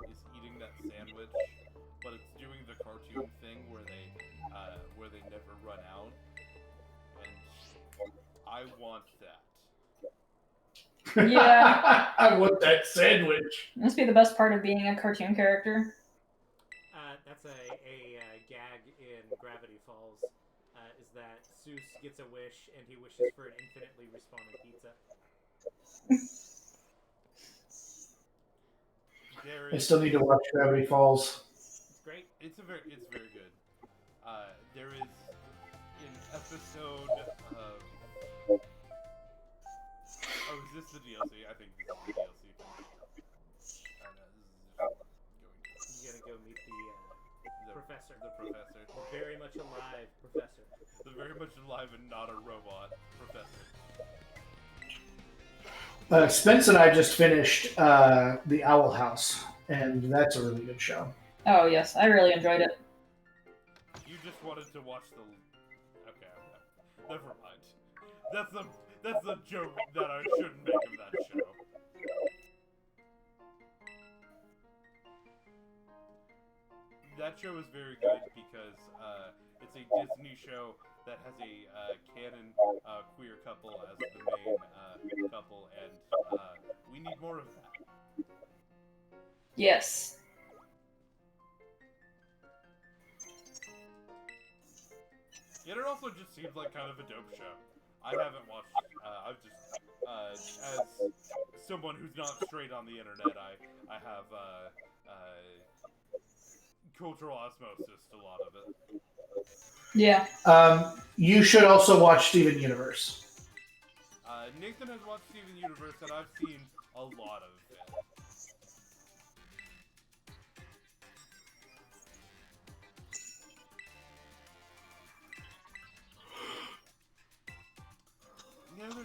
is eating that sandwich, but it's doing the cartoon thing where they never run out, and I want that. Yeah. I want that sandwich. Must be the best part of being a cartoon character. That's a gag in Gravity Falls, is that Seuss gets a wish and he wishes for an infinitely respawning pizza. I still need to watch Gravity Falls. It's great. It's very good. There is an episode of. Oh, is this the DLC? I think this is the DLC. You're gonna go meet the professor. The professor. The very much alive professor. The very much alive and not a robot professor. Spence and I just finished The Owl House, and that's a really good show. Oh yes, I really enjoyed it. You just wanted to watch the. Okay. Never mind. That's a joke that I shouldn't make of that show. That show is very good because it's a Disney show that has a canon queer couple as the main couple, and we need more of that. Yes. Yet it also just seems like kind of a dope show. I haven't watched. I've just as someone who's not straight on the internet, I have cultural osmosis to a lot of it. Yeah. You should also watch Steven Universe. Nathan has watched Steven Universe, and I've seen a lot of it.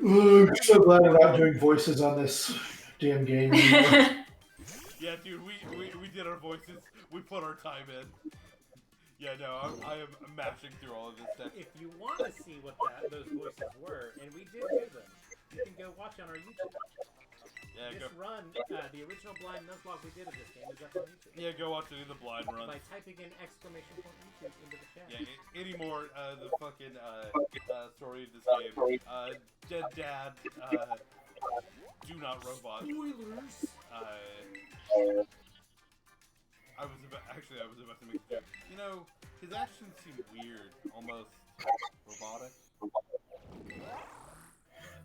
I'm so glad I'm not doing voices on this damn game. Yeah, dude, we did our voices. We put our time in. Yeah, no, I am mashing through all of this stuff. If you want to see what those voices were, and we did do them, you can go watch on our YouTube. Yeah, This run, the original blind Nuzlocke we did of this game is up on YouTube. Yeah, go watch any of the blind runs. By typing in exclamation point YouTube into the chat. Yeah, any more the fucking story of this game. Dead Dad, do not robot. Spoilers! I was about to make a joke. You know, his actions seem weird, almost robotic.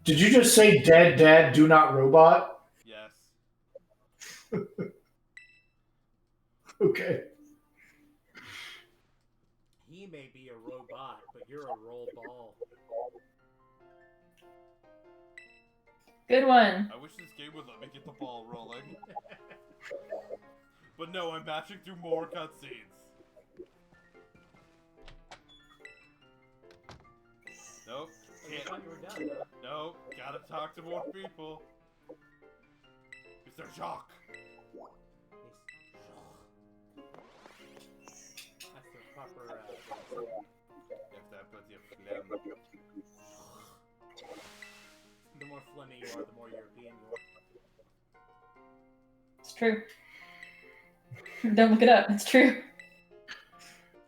Did you just say dead dad, do not robot? Yes. Okay. He may be a robot, but you're a roll ball. Good one. I wish this game would let me get the ball rolling. But no, I'm matching through more cutscenes. Nope. I thought you were done, huh? Nope. Gotta talk to more people. Mr. Jacques. That's the proper. If with your phlegm. The more phlegmy you are, the more European you are. It's true. Don't look it up. It's true.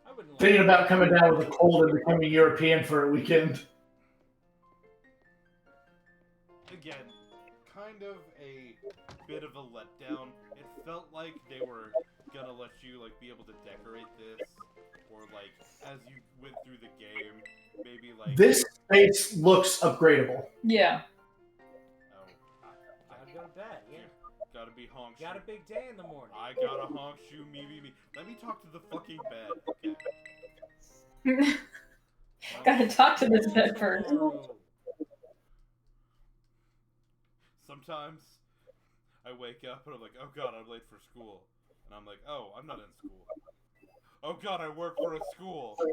I wouldn't like Thinking about coming down with a cold and becoming European for a weekend. Again, kind of a bit of a letdown. It felt like they were gonna let you like be able to decorate this, or like as you went through the game, maybe like This space looks upgradable. Yeah. oh, Gotta go to bed, yeah. gotta be honk Got a shoe. big day in the morning. I gotta honk shoe me. Let me talk to the fucking bed. Okay. Gotta talk to this bed first. Tomorrow. Sometimes I wake up and I'm like, oh god, I'm late for school. And I'm like, oh, I'm not in school. Oh god, I work for a school. I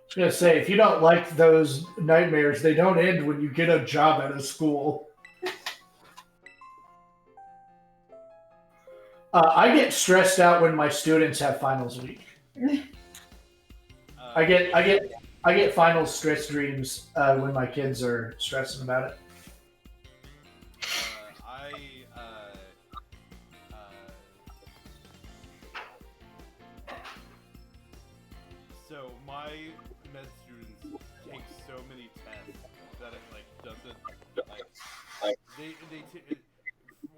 was gonna say, if you don't like those nightmares, they don't end when you get a job at a school. I get stressed out when my students have finals week. I get finals stress dreams when my kids are stressing about it. So my med students take so many tests that it like doesn't like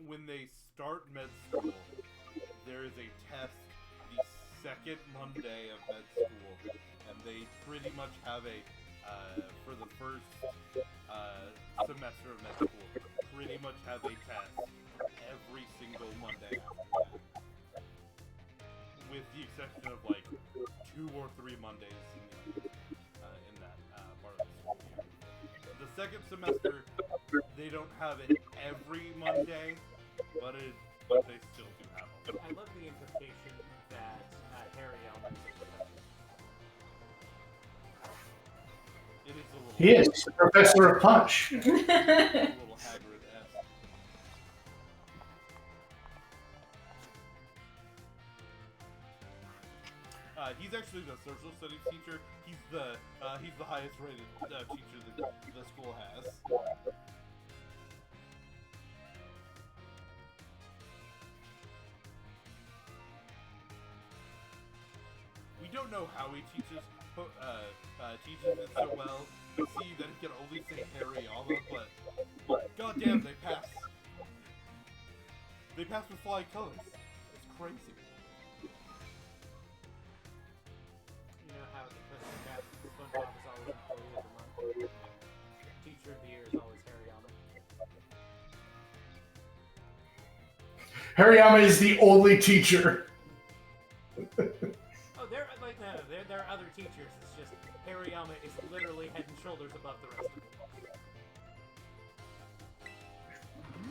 when they start med school, there is a test the second Monday of med school, and they pretty much have a for the first semester of med school, pretty much have a test every single Monday after that, with the exception of like 2 or 3 Mondays in that part of the school year. The second semester, they don't have it every Monday, but they still do have it. I love the implication that Harry Elman is a professor. It is a little. He is the professor of punch. A little Hagrid-esque. He's actually the social studies teacher. He's the highest rated teacher that the school has. We don't know how he teaches it so well. We see that he can only say Harryama, but goddamn, they pass. They pass with flying colors. It's crazy. You know how the Christmas cast SpongeBob is always Employee of the Month. Teacher of the Year is always Harry Elman. Hariyama is the only teacher. Oh, there are other teachers. It's just Hariyama is literally head and shoulders above the rest of them.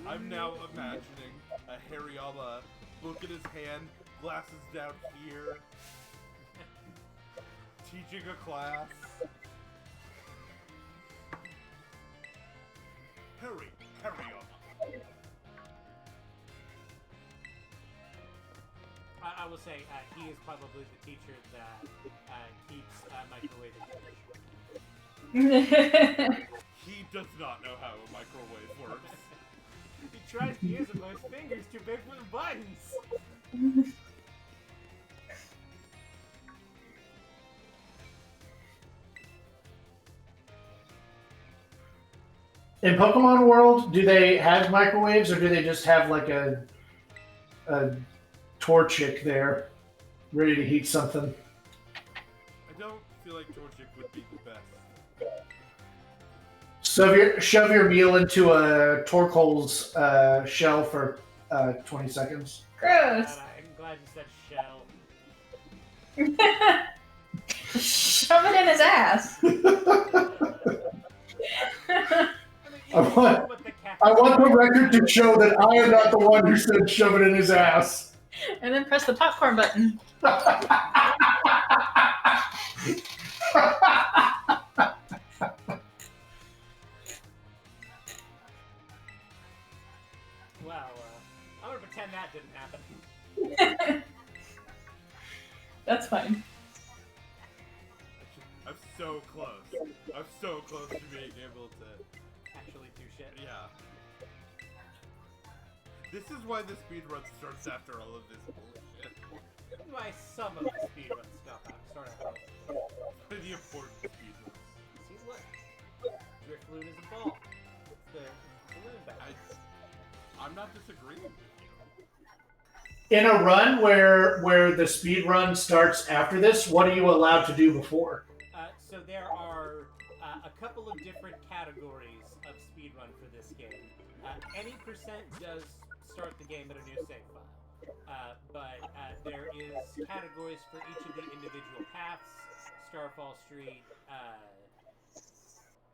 I'm now imagining a Hariyama, book in his hand, glasses down here, teaching a class. Hariyama. I will say he is probably the teacher that keeps microwave. He does not know how a microwave works. He tries to use it, but his finger's too big for the buttons. In Pokemon World, do they have microwaves, or do they just have like a Torchic there, ready to heat something? I don't feel like Torchic would be the best. Shove your meal into a Torkoal's shell for 20 seconds. Gross. I'm glad you said shell. Shove it in his ass. I want the record to show that I am not the one who said shove it in his ass. And then press the popcorn button. Well, I'm gonna pretend that didn't happen. That's fine. I'm so close. I'm so close to being able to. Actually do shit. Yeah. This is why the speedrun starts after all of this bullshit. This is why some of the speedrun stuff start out. For the important speedruns. See, look. Driftloon is a ball. It's the balloon back. I'm not disagreeing with you. In a run where the speed run starts after this, what are you allowed to do before? So there are a couple of different categories of speedrun for this game. Any percent does start the game at a new save file. But there is categories for each of the individual paths. Starfall Street,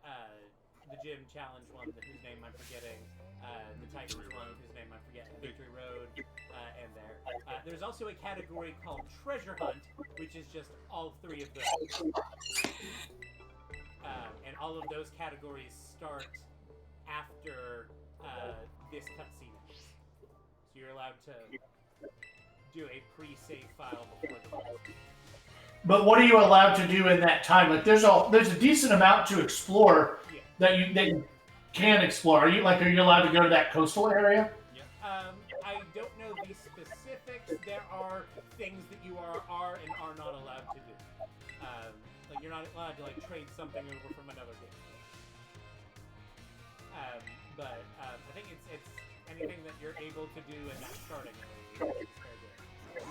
the gym challenge one, whose name I'm forgetting, the Titans one, whose name I'm forgetting, Victory Road, and there. There's also a category called Treasure Hunt, which is just all three of those. And all of those categories start after this cutscene ends. So you're allowed to do a pre-save file before the run. But what are you allowed to do in that time? Like there's a decent amount to explore that you can explore. Are you allowed to go to that coastal area? I don't know the specifics. There are things that you are and are not allowed to do. Like you're not allowed to trade something over from another game. But I think it's anything that you're able to do and not starting. It's fair game.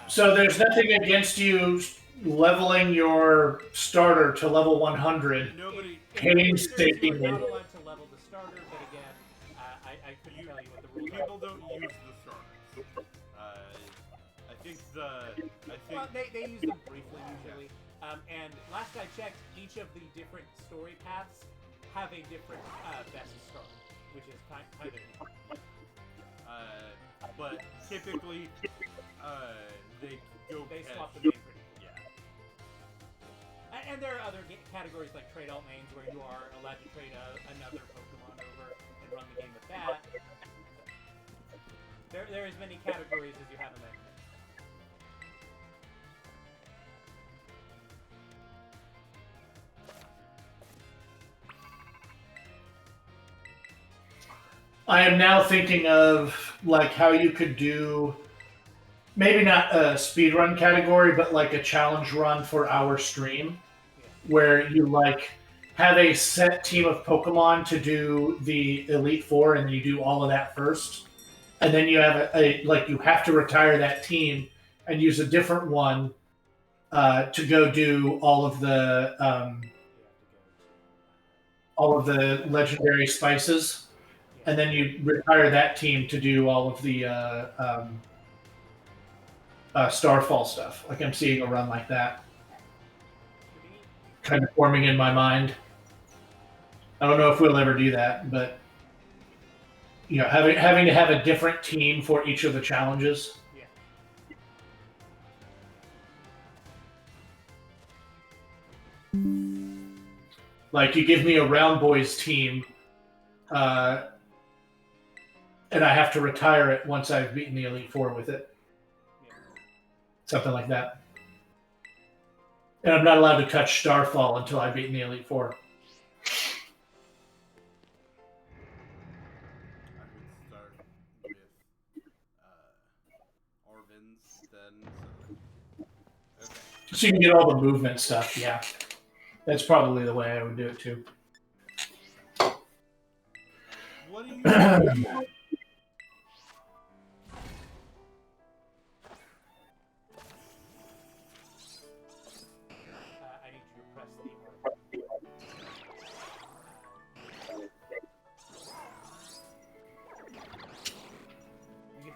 So there's nothing against you leveling your starter to level 100. Nobody. Painstakingly. You're not allowed to level the starter, but again, I couldn't tell you what the rules are. People don't use the starters. Well, they use them briefly usually. And last I checked, each of the different story paths have a different best start, which is kind of neat. But typically, they swap the main pretty quick. Yeah. And there are other categories like trade alt mains where you are allowed to trade another Pokemon over and run the game with that. There are as many categories as you have in that game. I am now thinking of how you could do maybe not a speedrun category, but a challenge run for our stream, where you have a set team of Pokemon to do the Elite Four, and you do all of that first, and then you have you have to retire that team and use a different one to go do all of the legendary spices. And then you retire that team to do all of the Starfall stuff. I'm seeing a run like that, kind of forming in my mind. I don't know if we'll ever do that, but having to have a different team for each of the challenges. You give me a Round Boys team. And I have to retire it once I've beaten the Elite Four with it. Something like that. And I'm not allowed to touch Starfall until I've beaten the Elite Four. I would start with Arvin's then. Okay. So you can get all the movement stuff, yeah. That's probably the way I would do it too. What do you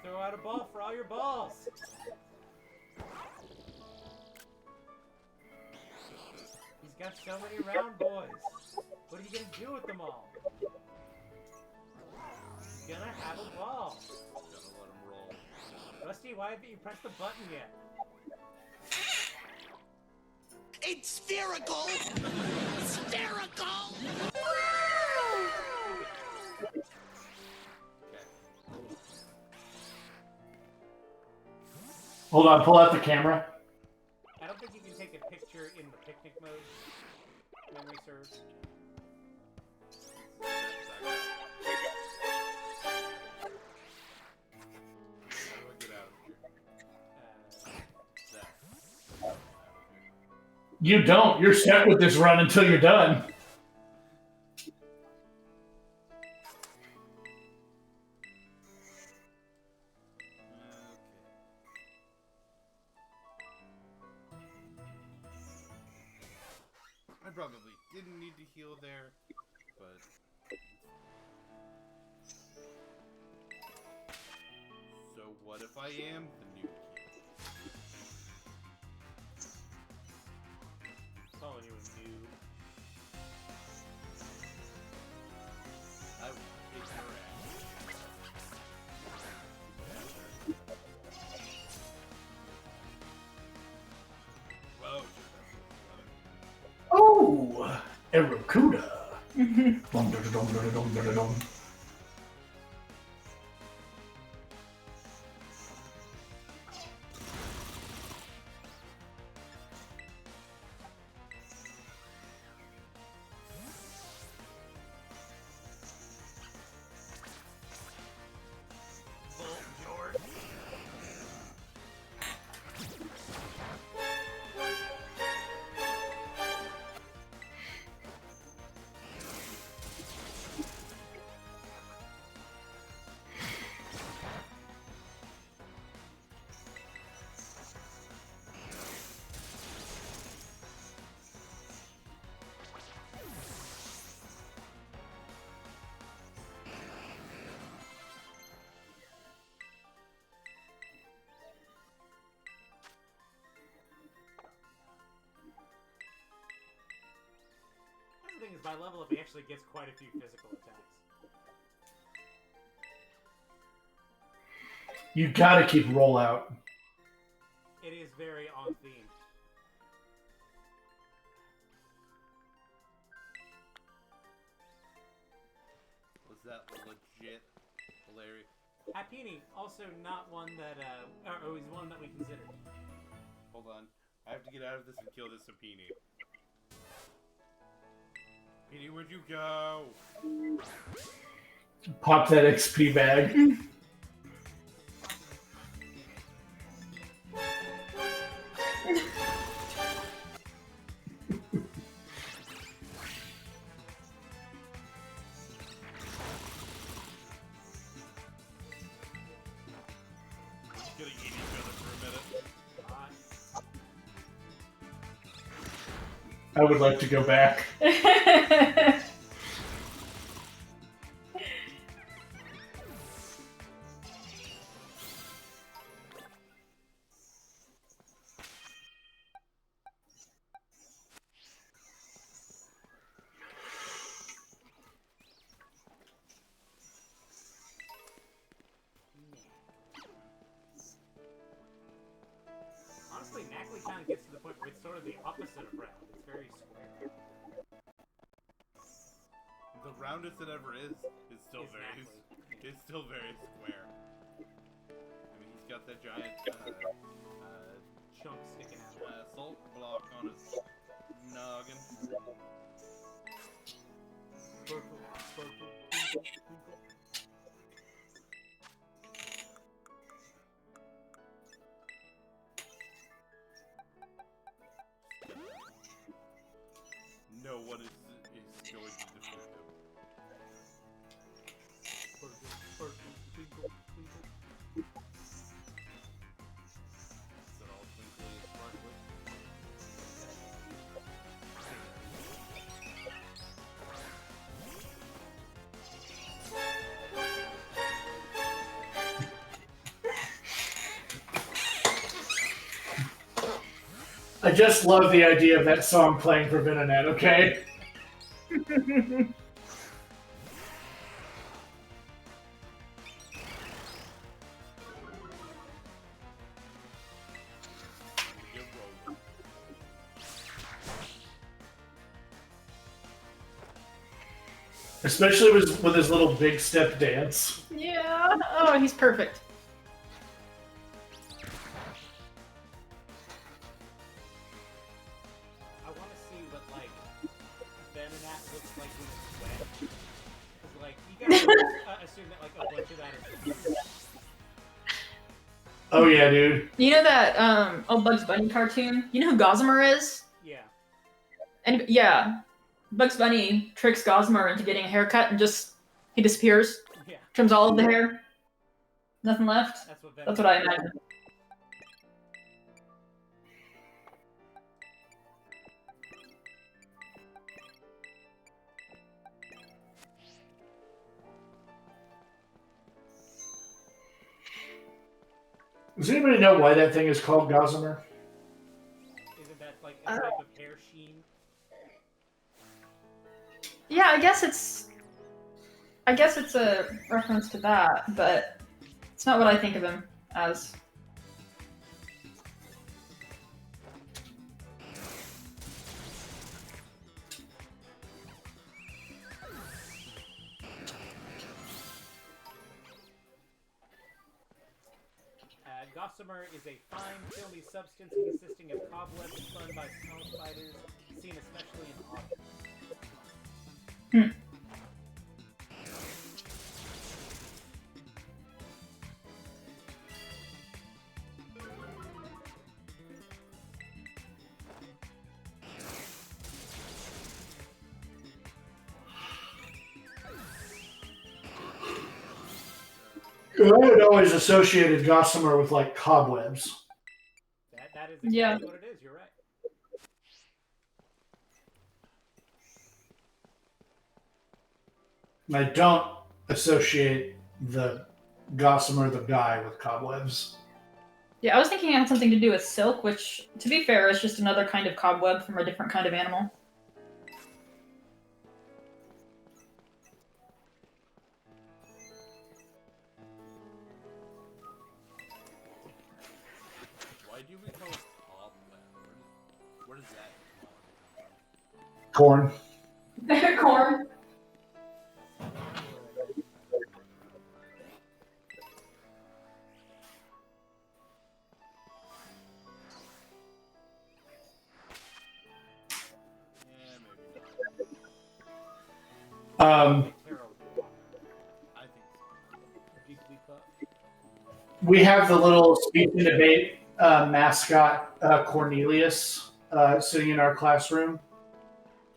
Throw out a ball for all your balls. He's got so many Round Boys. What are you gonna do with them all? He's gonna have a ball. Gotta let him roll. Rusty, why haven't you pressed the button yet? It's spherical! Spherical! Hold on, pull out the camera. picnic mode. Memory serves. How do I get out of here? That. You don't. You're stuck with this run until you're done. I probably didn't need to heal there, but... So what if I am the new kid? Calling you a noob. I will kick your ass. Whoa, Oh, Aracuda. Dum-dum-dum-dum-dum-dum-dum. The thing is, by level up, he actually gets quite a few physical attacks. You gotta keep rollout. It is very on theme. was that legit hilarious? Happini, also not one that, or is one that we considered. Hold on. I have to get out of this and kill this Sapini. Sapini, where'd you go? Pop that XP bag. Just gonna eat each other for a minute. I would like to go back. Honestly, Nackley kind of gets to the point where it's sort of the opposite of round. It's very square. The roundest it ever is still Is very, Nackley. it's still very square. I mean, he's got that giant Chunk sticking out. salt block on his noggin. Purple, purple, twinkle, twinkle. No one is going to defeat him. Purple, purple, twinkle, twinkle. Is that all twinkly and sparkly? I just love the idea of that song playing for Vinonet, okay? Get rolling. Especially with his little big step dance. Yeah. Oh, he's perfect. I want to assume that like a bunch of that is. Oh yeah, dude. You know that old Bugs Bunny cartoon? You know who Gossamer is? Yeah. And yeah, Bugs Bunny tricks Gossamer into getting a haircut and just he disappears, Yeah. trims all of the hair, nothing left. That's What I imagine. Does anybody know why that thing is called Gossamer? Isn't that like a type of hair sheen? Yeah, I guess it's a reference to that, but it's not what I think of him as. Gossamer is a fine, filmy substance consisting of cobwebs spun by small spiders, seen especially in autumn. I had always associated Gossamer with like cobwebs. That is exactly what it is. You're right. And I don't associate the Gossamer, the guy, with cobwebs. Yeah, I was thinking it had something to do with silk, which, to be fair, is just another kind of cobweb from a different kind of animal. Why do we call it cobweb? Where does that Corn. Corn. I think so. We have the little speech and debate mascot Cornelius sitting in our classroom,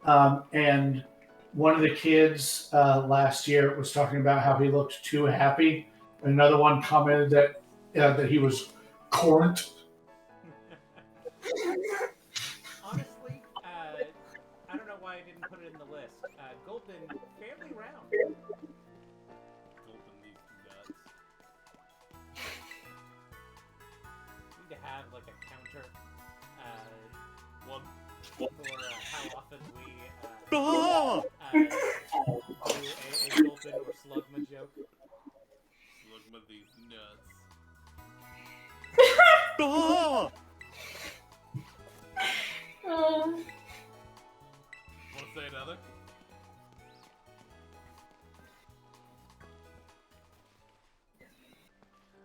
and one of the kids last year was talking about how he looked too happy. Another one commented that he was corned. Honestly, I don't know why I didn't put it in the list. Gulpin, fairly round. Gulpin these nuts. Need to have like a counter One. for how often we do a Gulpin or Slugma joke. Slugma these nuts. Oh. Want to say another?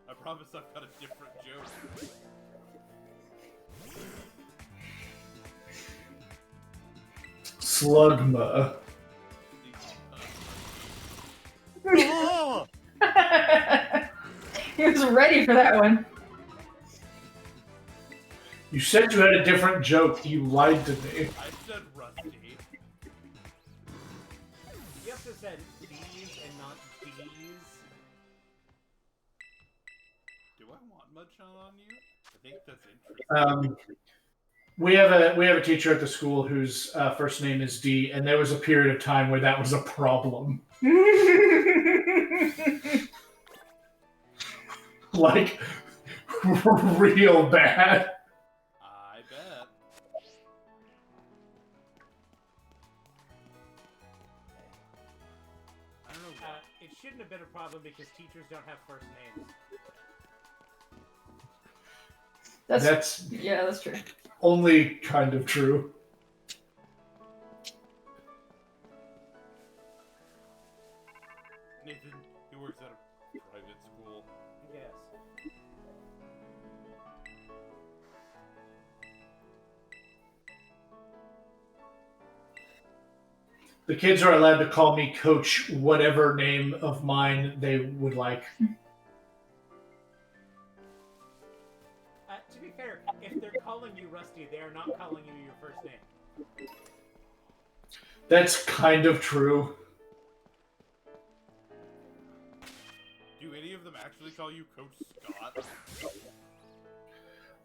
I promise I've got a different joke. Slugma. He was ready for that one. You said you had a different joke. You lied to me. I said rusty. You also said D's and not D's. Do I want mudshot on you? I think that's interesting. We have a teacher at the school whose first name is D, and there was a period of time where that was a problem. Like, real bad. I bet. I don't know why. It shouldn't have been a problem because teachers don't have first names. That's Yeah, that's true. only kind of true. Nathan, he works at a private school. Yes. The kids are allowed to call me Coach, whatever name of mine they would like. To be fair, if they're calling you Rusty, they are not calling you your first name. That's kind of true. Do any of them actually call you Coach Scott?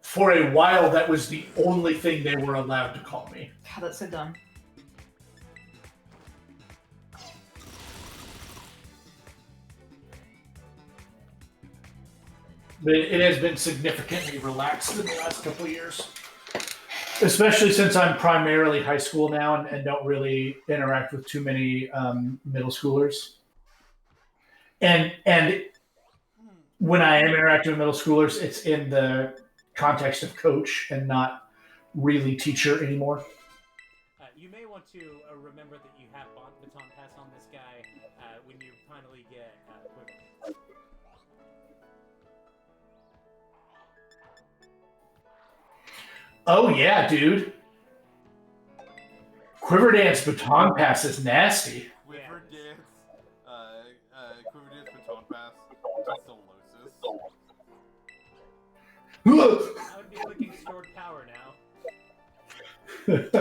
For a while, that was the only thing they were allowed to call me. God, that's so dumb. But it has been significantly relaxed in the last couple of years. Especially since I'm primarily high school now and don't really interact with too many middle schoolers. And when I am interacting with middle schoolers, it's in the context of coach and not really teacher anymore. You may want to remember that you have baton pass on this guy when you finally get Quiver. Oh yeah, dude. Quiver Dance Baton Pass is nasty. Quiver Dance, Quiver Dance Baton Pass, Solosis. I would be clicking stored power now. It already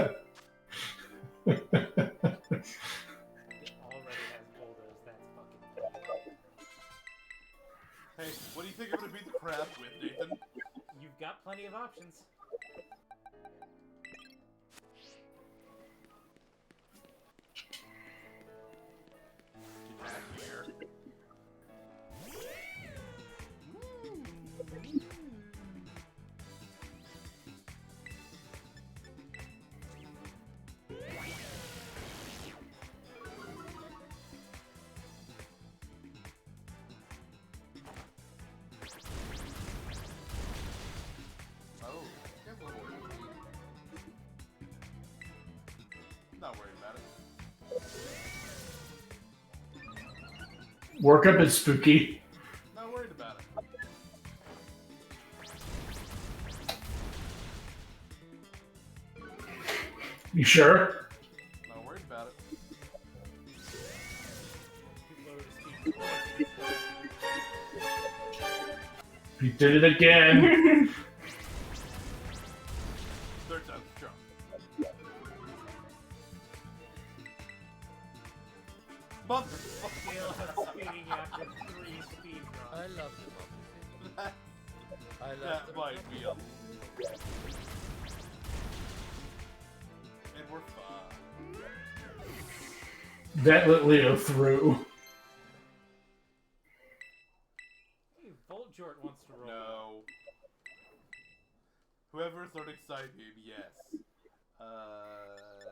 has bulldoze. That's fucking funny. Hey, what do you think I'm gonna beat the crab with, Nathan? You've got plenty of options. Get back here. Oh, that's a little easy. Not worried about it. Workup is spooky. Not worried about it. You sure? Not worried about it. He did it again. Third time's the charm. Motherfucker. Still outspeeding you after 3 speed I runs. love you, Mom. I love That you. might be a... And we're fine. That let Leo through. Hey, Voltjort wants to roll. No. Whoever's learning side game, yes.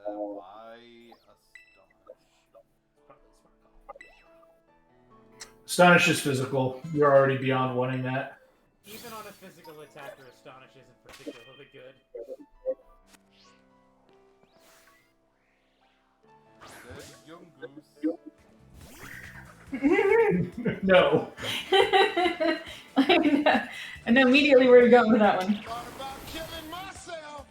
Why Probably a smart call. Astonish is physical. You're already beyond wanting that. Even on a physical attacker, Astonish isn't particularly good. There's young goose. No. I know immediately where you're going with that one. Thought about killing myself.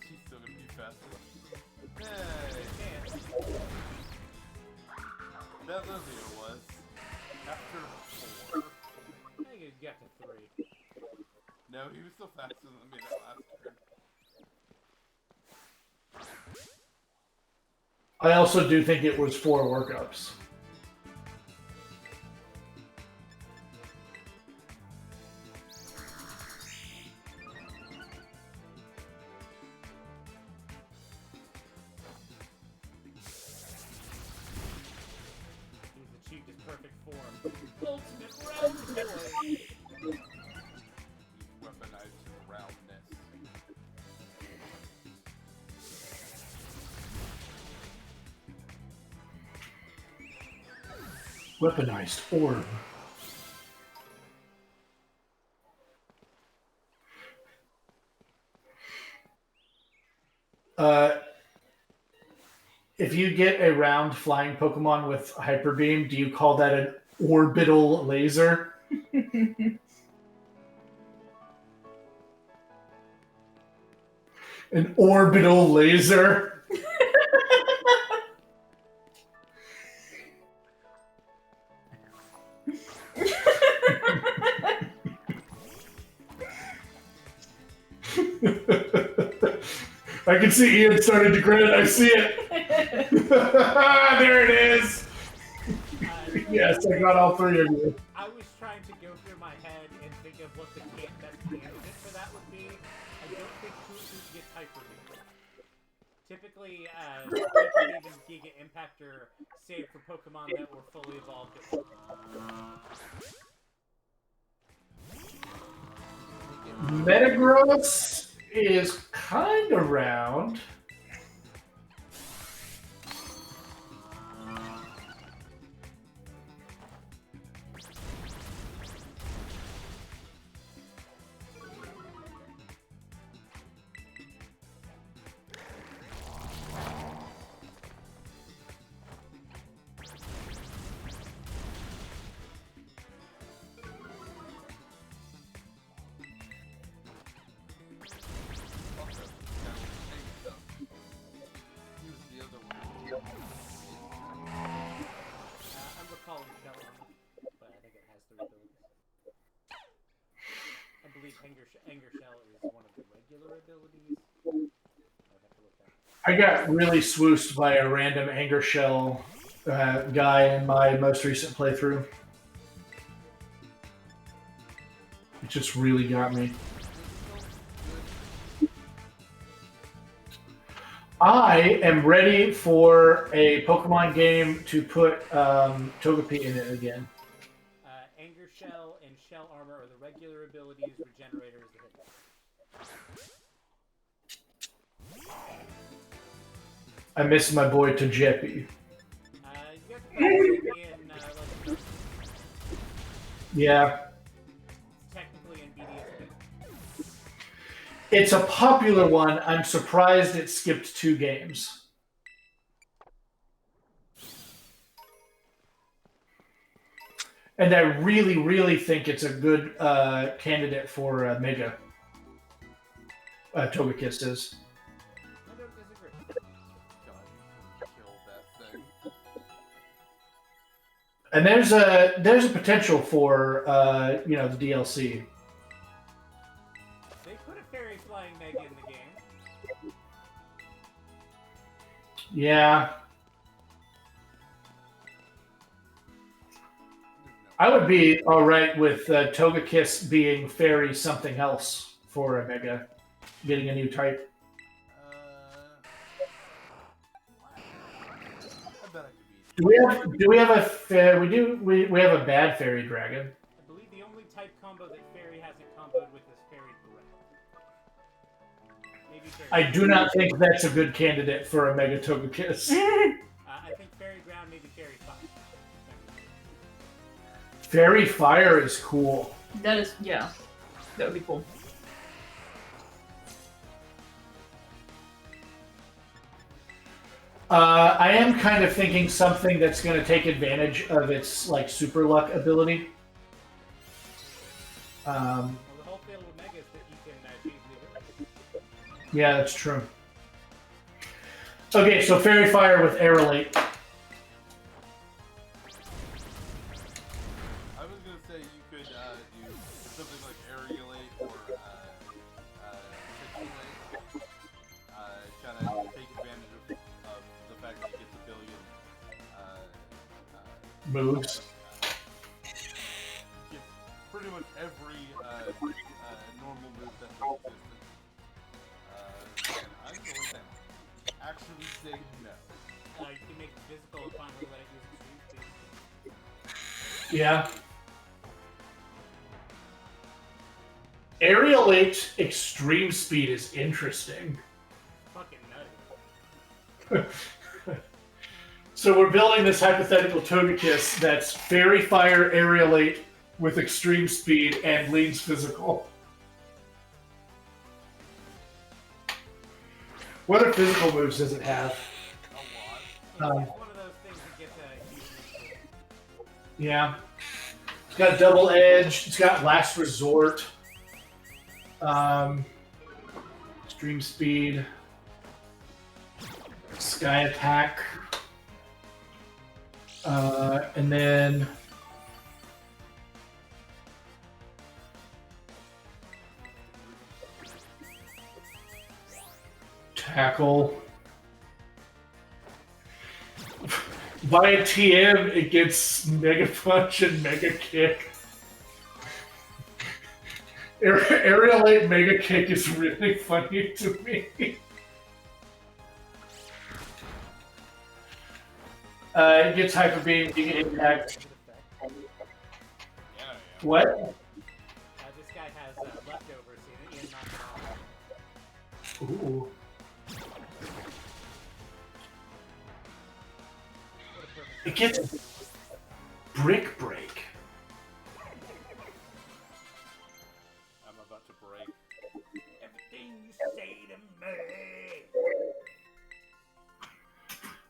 She's still gonna be faster. Hey, Man, that Livia was. After 4. I think it got to 3. No, he was still faster than me that last turn. I also do think it was 4 workups. He's achieved his perfect form. Ultimate round boy! He's weaponized his roundness. Weaponized orb. If you get a round flying Pokemon with Hyper Beam, do you call that an orbital laser? An orbital laser. I can see Ian starting to grin. I see it. There it is. Yes, I got all three of you. I was trying to go through my head and think of what the best candidate for that would be. I don't think Kusu gets Hyper Beam. Typically, even Giga Impactor save for Pokemon that were fully evolved at once. Metagross is kind of round. I'm recalling Shell Armor, but I think it has three abilities. I believe Anger Shell is one of the regular abilities. I would have to look that up. I got really swoosed by a random Anger Shell guy in my most recent playthrough. It just really got me. I am ready for a Pokemon game to put Togepi in it again. Anger Shell and Shell Armor are the regular abilities. Regenerator is the hit. I miss my boy Togepi. You guys can play in Yeah. technically in BDSP. It's a popular one. I'm surprised it skipped 2 games. And I really, really think it's a good candidate for Mega. Togekiss is. I don't disagree. God, kill that thing. And there's a potential for the DLC. They put a fairy flying Mega in the game. Yeah. I would be all right with Togekiss being fairy something else for a Mega, getting a new type. I bet I could beat Do we have a we have a bad fairy dragon? I believe the only type combo that fairy hasn't comboed with is fairy bereft. Maybe fairy. I do not think that's a good candidate for a Mega Togekiss. I think fairy ground, maybe fairy fire. Fairy Fire is cool. That is, yeah. That would be cool. I am kind of thinking something that's going to take advantage of its super luck ability. Well, the whole deal with Mega is that you can change the ability. Yeah, that's true. Okay, so Fairy Fire with Aerolate. I was gonna say you could do something like Aerialate or Pixelate. Kind of take advantage of the fact that it gets a billion Moves. gets pretty much every normal move that's in existence. And I'm going to actually say no. You can make it physical and finally let it use its speed. Yeah. Aerolate Extreme Speed is interesting. Fucking nutty. So we're building this hypothetical Togekiss that's Fairy Fire Aerolate with Extreme Speed and leans physical. What other physical moves does it have? A lot. It's one of those things that gets huge. Yeah. It's got Double Edge. It's got Last Resort. Dream Speed. Sky Attack. And then Tackle. By TM, it gets Mega Punch and Mega Kick. Aerial 8 Mega Kick is really funny to me. It gets Hyper Beam, you get Impact. Yeah. What? This guy has leftovers. Ian knocked it off. Ooh. It gets Brick Break. I'm about to break. Everything you say to me.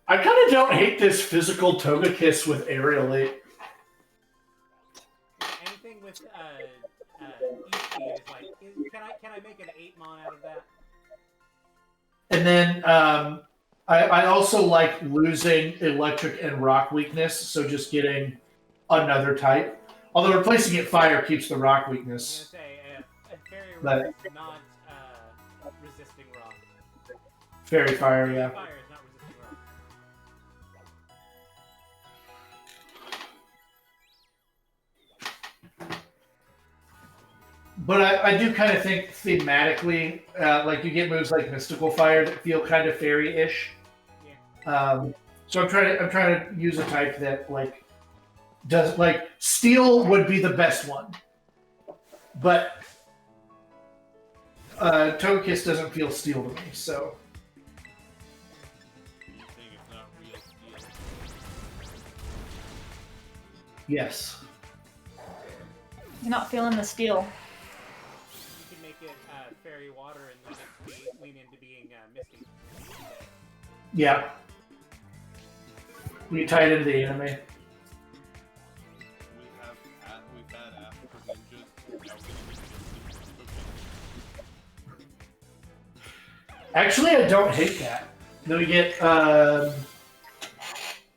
I kind of don't hate this physical Togekiss with Aerial 8. Anything with E-Speed is like, can I make an 8-mon out of that? And then I also like losing Electric and Rock weakness, so just getting another type. Although replacing it Fire keeps the Rock I weakness. was gonna say, Fairy But- Rock is not resisting rock. Fairy Fire, yeah. Fire is not resisting rock. But I do kind of think thematically, like you get moves like Mystical Fire that feel kind of fairy-ish. Yeah. So I'm trying to use a type that does Steel would be the best one, but Togekiss doesn't feel Steel to me. So You think it's not real steel? yes, You're not feeling the steel. You can make it Fairy Water and lean into being Misty. yeah. We tie it into the anime. We've had Afro Ninjas. Now we're gonna get Super Actually, I don't hate that. Then we get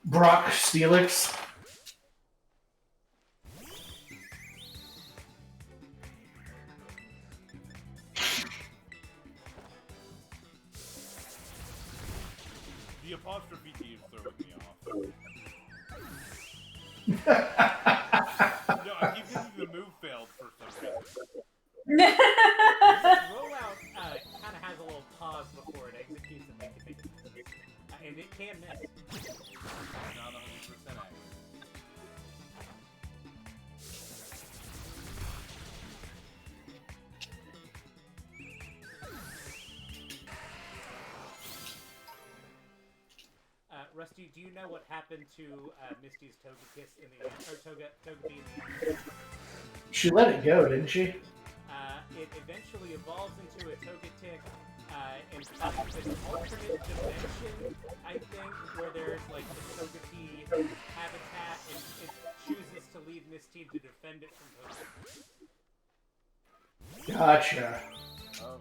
Brock Steelix. The apostrophe T is throwing me off. No, I keep thinking the move failed for some reason. Rollout kind of has a little pause before it executes and makes it and it can miss. Not 100% accurate. Rusty, do you know what happened to Misty's Togekiss in the Togepi in the end? She let it go, didn't she? It eventually evolves into a Togetic and finds an alternate dimension, I think, where there's like the Togepi habitat, and it chooses to leave Misty to defend it from Togepi. Gotcha. Oh.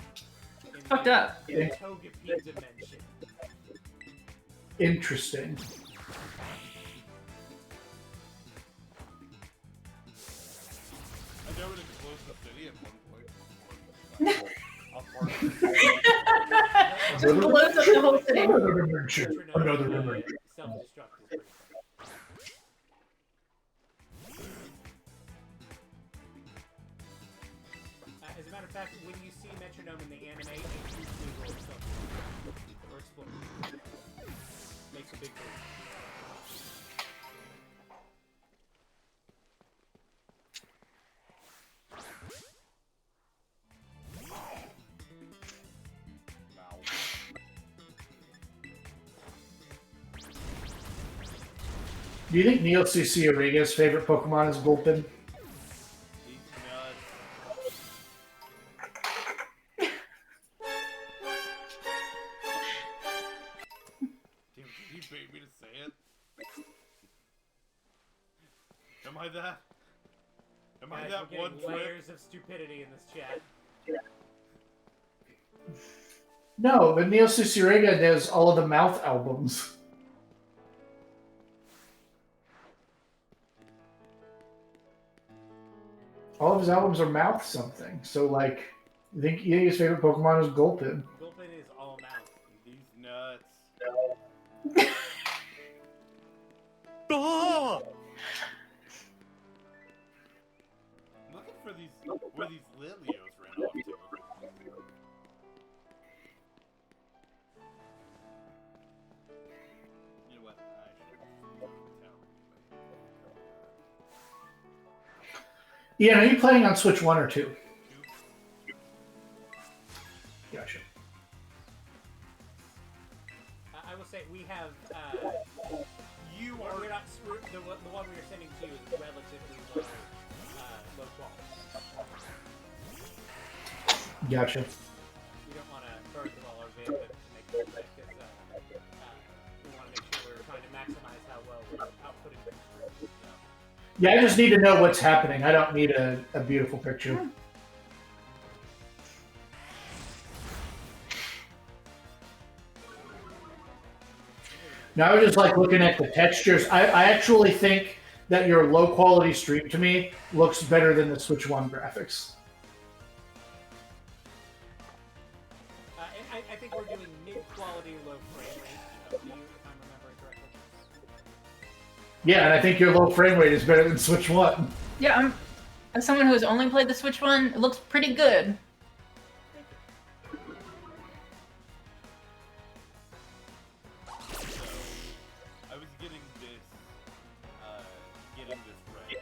In Fucked the- up. In the Togepi dimension. Interesting. I know it exploded the city at one point. I'll fart. Just blows up the whole city. Another dimension. Metronome, Another dimension. self-destruct is pretty fun. As a matter of fact, when you see Metronome in the anime, it usually rolls self-destruct or explodes. Makes a big move. Wow. Do you think Neil CC Ariga's favorite Pokemon is Gulpin? He's nuts. Damn, did he bait me to say it? Am I that? Am I Guys, that we're one getting trick? layers of stupidity in this chat. No, but Neil Cicierega does all of the mouth albums. All of his albums are mouth something. So, like, I think his favorite Pokemon is Gulpin. Gulpin is all mouth. These nuts. I'm looking for these where these Lilios ran off to. You know what? I should tell Yeah, are you playing on Switch 1 or 2? Gotcha. I will say we have. you We're are not. The one we are sending to you is relatively low quality. Gotcha. We don't want to burn through all our bandwidth to make it because we want to make sure we're trying to maximize how well we're outputting things through. Yeah, I just need to know what's happening. I don't need a beautiful picture. Now I was just like looking at the textures. I actually think that your low quality stream to me looks better than the Switch 1 graphics. I think we're doing mid-quality, low frame rate. If I'm remembering correctly. Yeah, and I think your low frame rate is better than Switch 1. Yeah, as someone who's only played the Switch one, it looks pretty good. I was getting this right,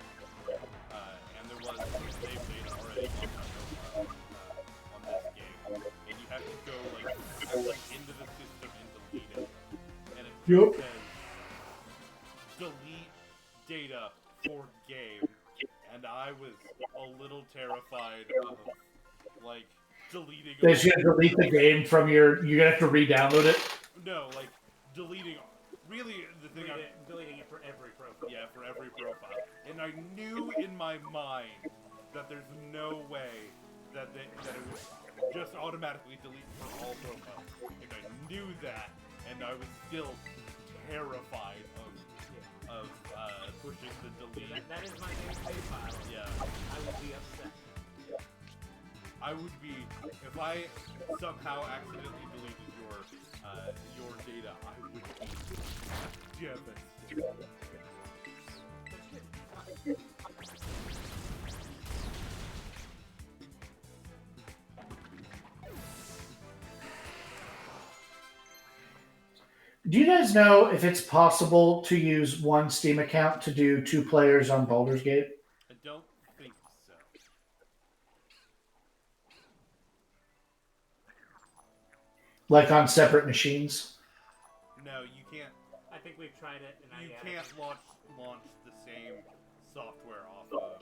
and there was save data already on this game, and you have to go like into the system and delete it, and it Yup. says delete data for game, and I was a little terrified of like deleting. They should delete the game from your. You're gonna have to re-download it. No, like deleting. Really, the thing Deleting it for every profile. Yeah, for every profile. And I knew in my mind that there's no way that it would just automatically delete for all profiles. And I knew that, and I was still terrified of pushing the delete. That is my main save file. Yeah. I would be upset. I would be, if I somehow accidentally deleted your data, I would be devastated. Do you guys know if it's possible to use one Steam account to do 2 players on Baldur's Gate? I don't think so. Like on separate machines? No, you can't. I think we've tried it, and You can't launch the same software off of.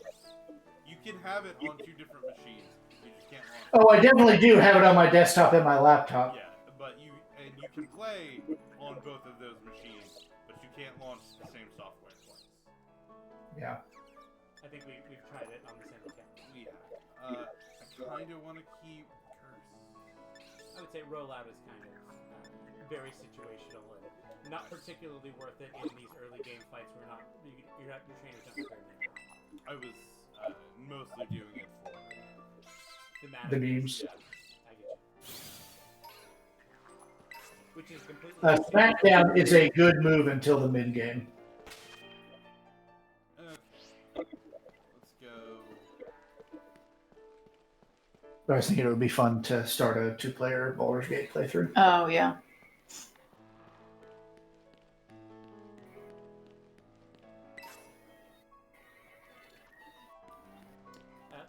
You can have it on 2 different machines. You just can't launch. Oh, I definitely do have it on my desktop and my laptop. Yeah, but you can play on both of those machines, but you can't launch the same software twice. Yeah. I think we've tried it on the same account. We have. I kind of want to keep Curse. I would say rollout is kind of very situational and not particularly worth it in these early game fights where your trainers don't very many. I was mostly doing it for The memes. Yeah, I get you. Which is completely. SmackDown is a good move until the mid game. Okay. Let's go. But I was thinking it would be fun to start a 2-player Baldur's Gate playthrough. Oh, yeah.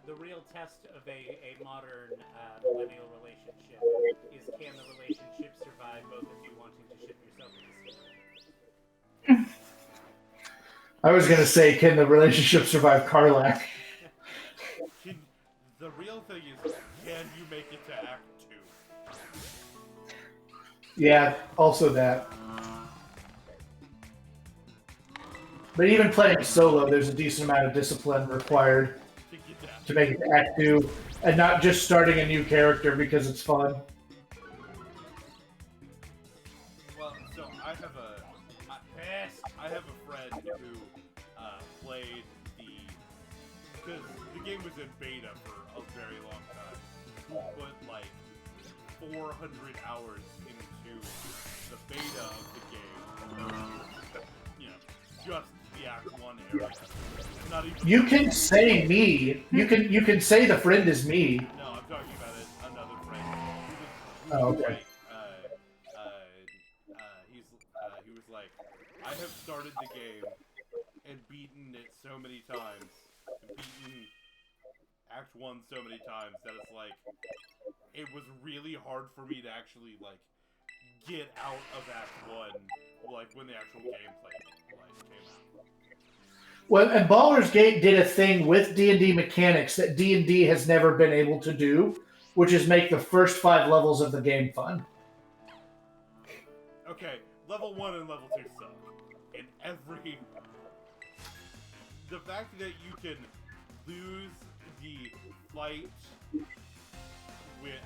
The real test of a modern millennial relationship is, can the relationship survive both of you wanting to ship yourself to the story? I was going to say, can the relationship survive Karlach? The real thing is, can you make it to Act 2? Yeah, also that. But even playing solo, there's a decent amount of discipline required to make it to Act 2, and not just starting a new character because it's fun. Well, so I have a friend who played because the game was in beta for a very long time. Who put like 400 hours into the beta of the game. You know, just the Act 1 area. Not even. You can say me. You can say the friend is me. No, I'm talking about another friend. Oh, okay. Like, he was like, I have started the game and beaten it so many times, beaten Act 1 so many times that it's like, it was really hard for me to actually, like, get out of Act 1, like, when the actual gameplay, like, came out. Well, and Baldur's Gate did a thing with D&D mechanics that D&D has never been able to do, which is make the first 5 levels of the game fun. Okay, level 1 and level 2 suck. In every... The fact that you can lose the fight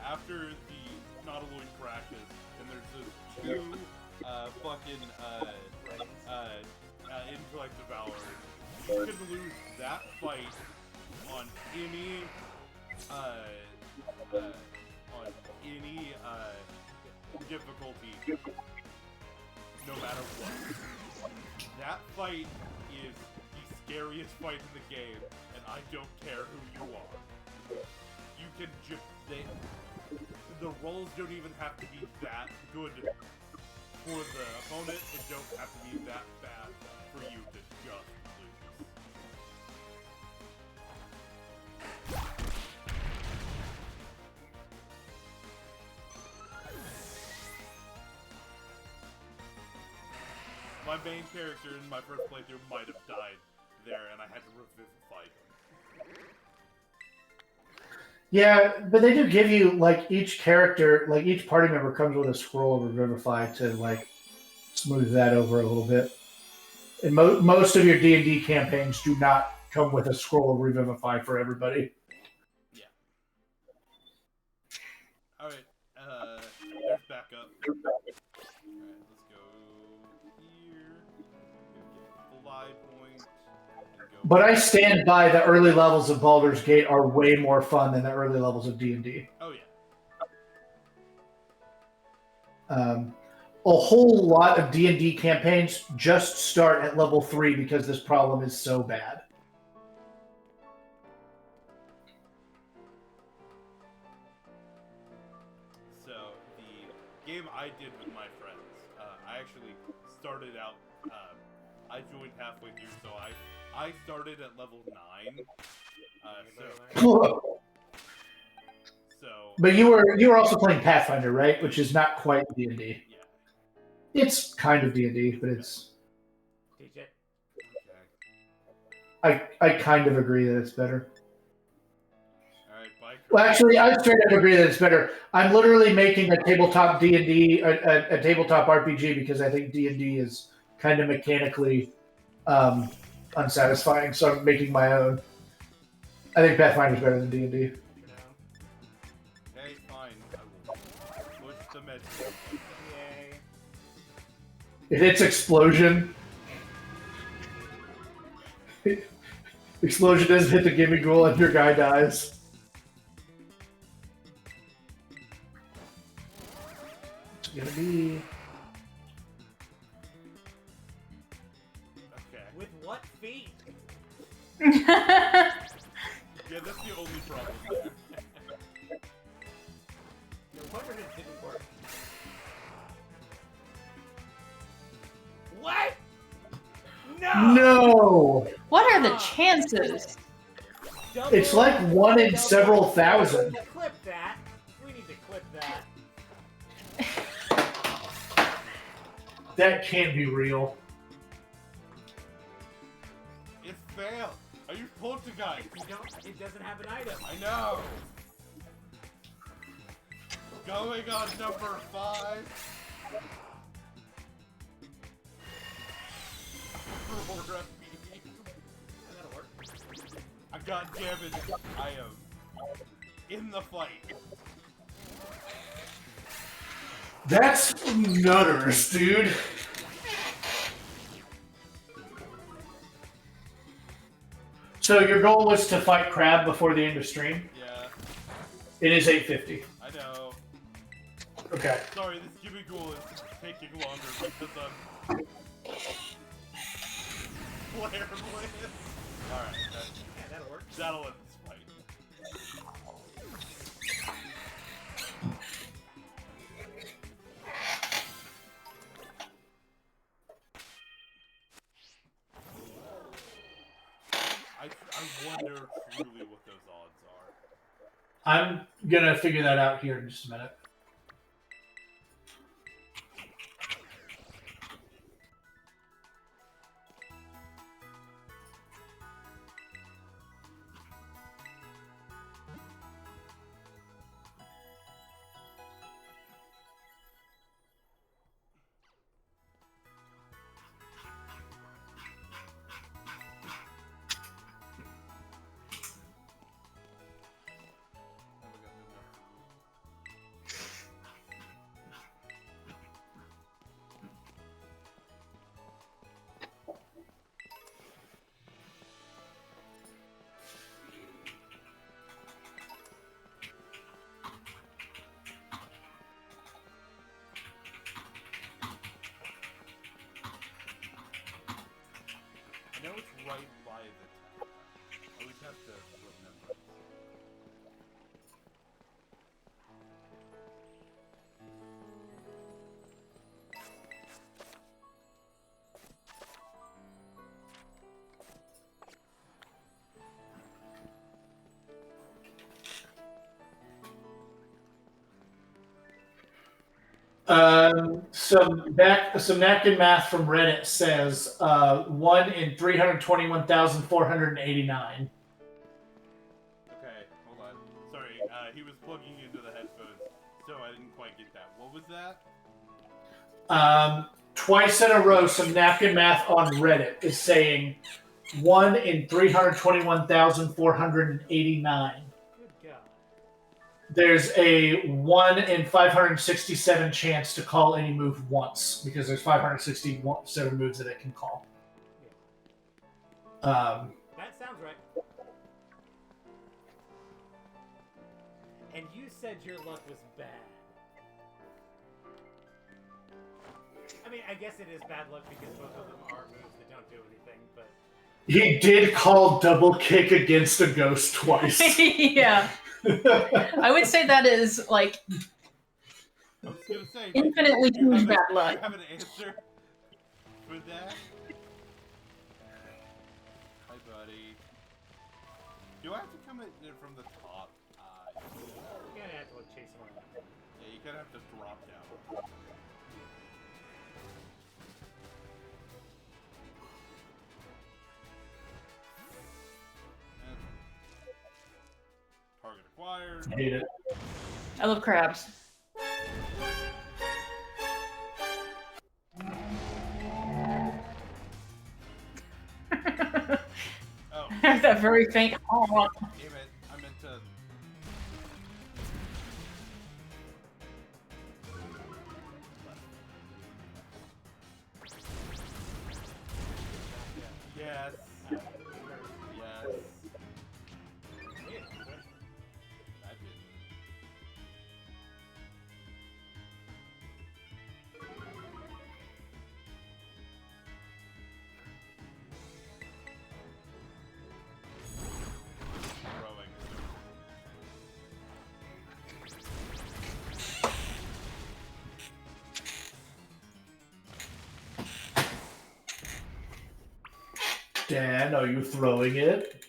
after the Nautiloid crashes, and there's those 2 intellect devourers. You can lose that fight on any difficulty, no matter what. That fight is the scariest fight in the game, and I don't care who you are. You can just... The rolls don't even have to be that good for the opponent. It don't have to be that bad for you to just lose. My main character in my first playthrough might have died there, and I had to revivify him. Yeah, but they do give you, like, each character, like, each party member comes with a scroll of Revivify to, like, smooth that over a little bit. And most of your D&D campaigns do not come with a scroll of Revivify for everybody. Yeah. Alright, there's backup. Alright, let's go here. Get fly point. But I stand by the early levels of Baldur's Gate are way more fun than the early levels of D&D. Oh, yeah. A whole lot of D&D campaigns just start at level 3 because this problem is so bad. So, the game I did with my friends, I actually started out, I joined halfway through, so I started at level 9. But you were also playing Pathfinder, right? Which is not quite D&D. Yeah. It's kind of D&D, but it's... DJ. Okay. I kind of agree that it's better. Alright, bye. Well, actually, I straight up agree that it's better. I'm literally making a tabletop D&D, a tabletop RPG, because I think D&D is kind of mechanically unsatisfying, so I'm making my own. I think Pathfinder's better than D&D. Okay, fine. I will push the med. Yay. If it's explosion, explosion doesn't hit the gimme ghoul and your guy dies. It's gonna be... Okay. With what feet? Yeah, that's the only problem there. No wonder it didn't work. What? No! No! What are the chances? Double- It's like 1 in double- several thousand. Clip that. We need to clip that. That can't be real. It failed. Are you poltergeist? It doesn't have an item. I know. Going on number 5. That'll work. God damn it, I am in the fight. That's nutters, dude. So your goal was to fight Crab before the end of stream? Yeah, It is 8:50. I know. Okay. Sorry, this Gibby-Ghoul is taking longer because I'm... Flare Blitz. Alright, Yeah, that'll work. that'll end this fight. I wonder truly what those odds are. I'm gonna figure that out here in just a minute. Never got enough. I know it's right by the town. I always have to remember. Some napkin math from Reddit says 1 in 321,489. Okay, hold on. Sorry, he was plugging into the headphones, so I didn't quite get that. What was that? Twice in a row, some napkin math on Reddit is saying 1 in 321,489. Good God. There's a 1 in 567 chance to call any move once because there's 567 moves that it can call. That sounds right. And you said your luck was bad. I mean, I guess it is bad luck because both of them are moves that don't do anything, but... He did call double kick against a ghost twice. Yeah. I would say that is, like, I was gonna say, infinitely do you huge have bad a- luck. Do you have an answer for that? Hi, buddy. Do I have to come at it from the top? You're gonna have to like, chase him around. Yeah, you kind of have to drop down. And target acquired. Hate it. I love crabs. Oh, There's that very faint honk. damn it. I meant to... Yes. Yes. I did. Throwing. Dan, are you throwing it?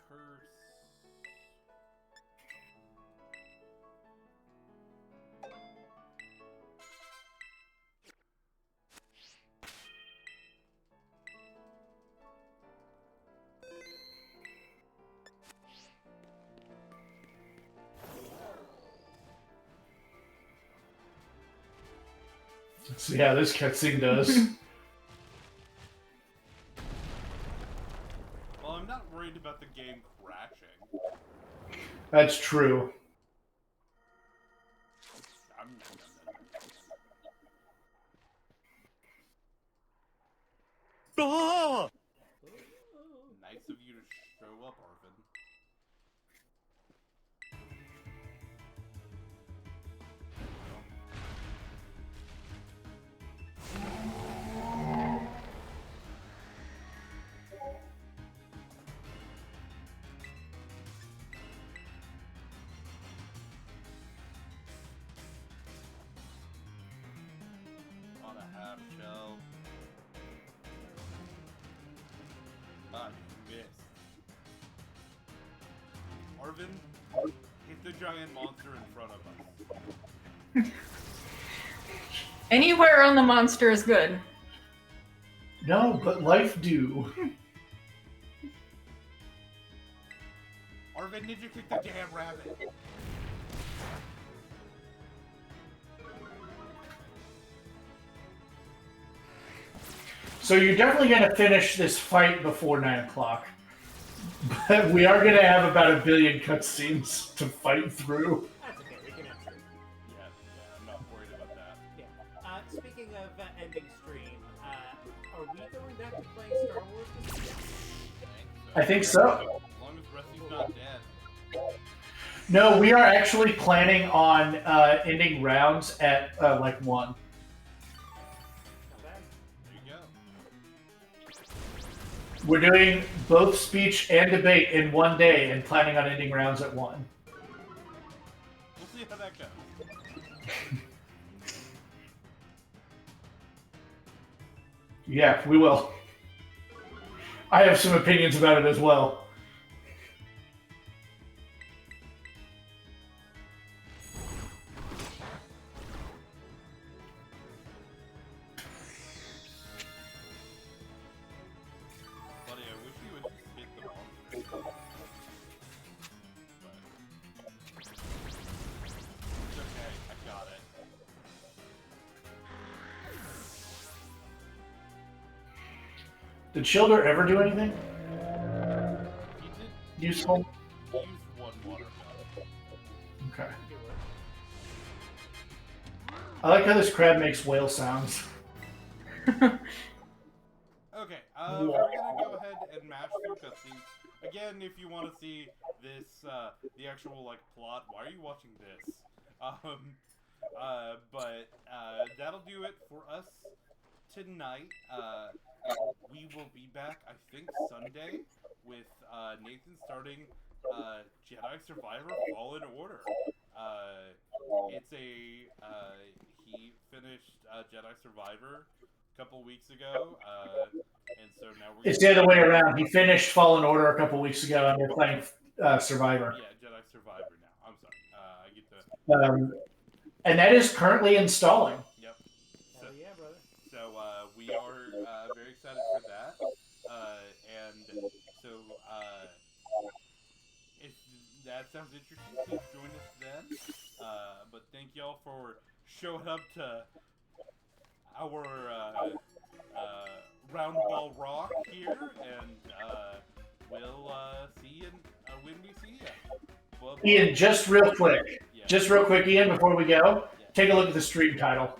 Curse. So yeah, this cutscene does. Well, I'm not worried about the game crashing. That's true. Nice of you to show up, Arvin. On a half shell. Ah, you missed. Arvin, hit the giant monster in front of us. Anywhere on the monster is good. No, but life do. Arvin, ninja kick the damn rabbit. So you're definitely going to finish this fight before 9 o'clock. But we are going to have about 1 billion cutscenes to fight through. That's okay, we can answer it. Yeah, I'm not worried about that. Yeah. Speaking of ending stream, are we going back to playing Star Wars this week? I think so. As long as Rusty's not dead. No, we are actually planning on ending rounds at like 1. Not bad. There you go. We're doing both speech and debate in one day and planning on ending rounds at 1. We'll see how that goes. Yeah, we will. I have some opinions about it as well. Buddy, I wish you would just hit the monster. But it's okay, I got it. Did Childer ever do anything He did useful? use one water gun. Okay. I like how this crab makes whale sounds. Okay, we're gonna go ahead and mash through cutscenes. Again, if you want to see this, the actual, like, plot, why are you watching this? But that'll do it for us tonight. We will be back, I think, Sunday, with Nathan starting Jedi Survivor Fallen Order. It's he finished Jedi Survivor a couple weeks ago, and so now we're It's the other way around. He finished Fallen Order a couple weeks ago and we're playing Survivor. Yeah, Jedi Survivor now. I'm sorry. I get to... And that is currently installing. Yep. Hell yeah, brother. So we are very excited for that, and so if that sounds interesting, please join us then. But thank y'all for showing up to our round ball rock here, and we'll see you when we see you. Bye-bye. Ian, just real quick, Ian, before we go, take a look at the stream title.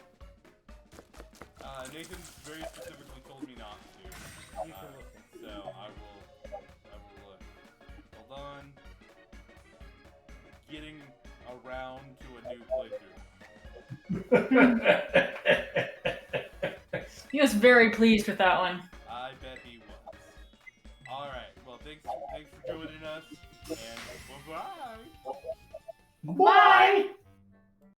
Nathan very specifically told me not to. So I will look. Hold on. Getting around to a new playthrough. He was very pleased with that one. I bet he was. Alright, well thanks for joining us, and bye-bye! Bye!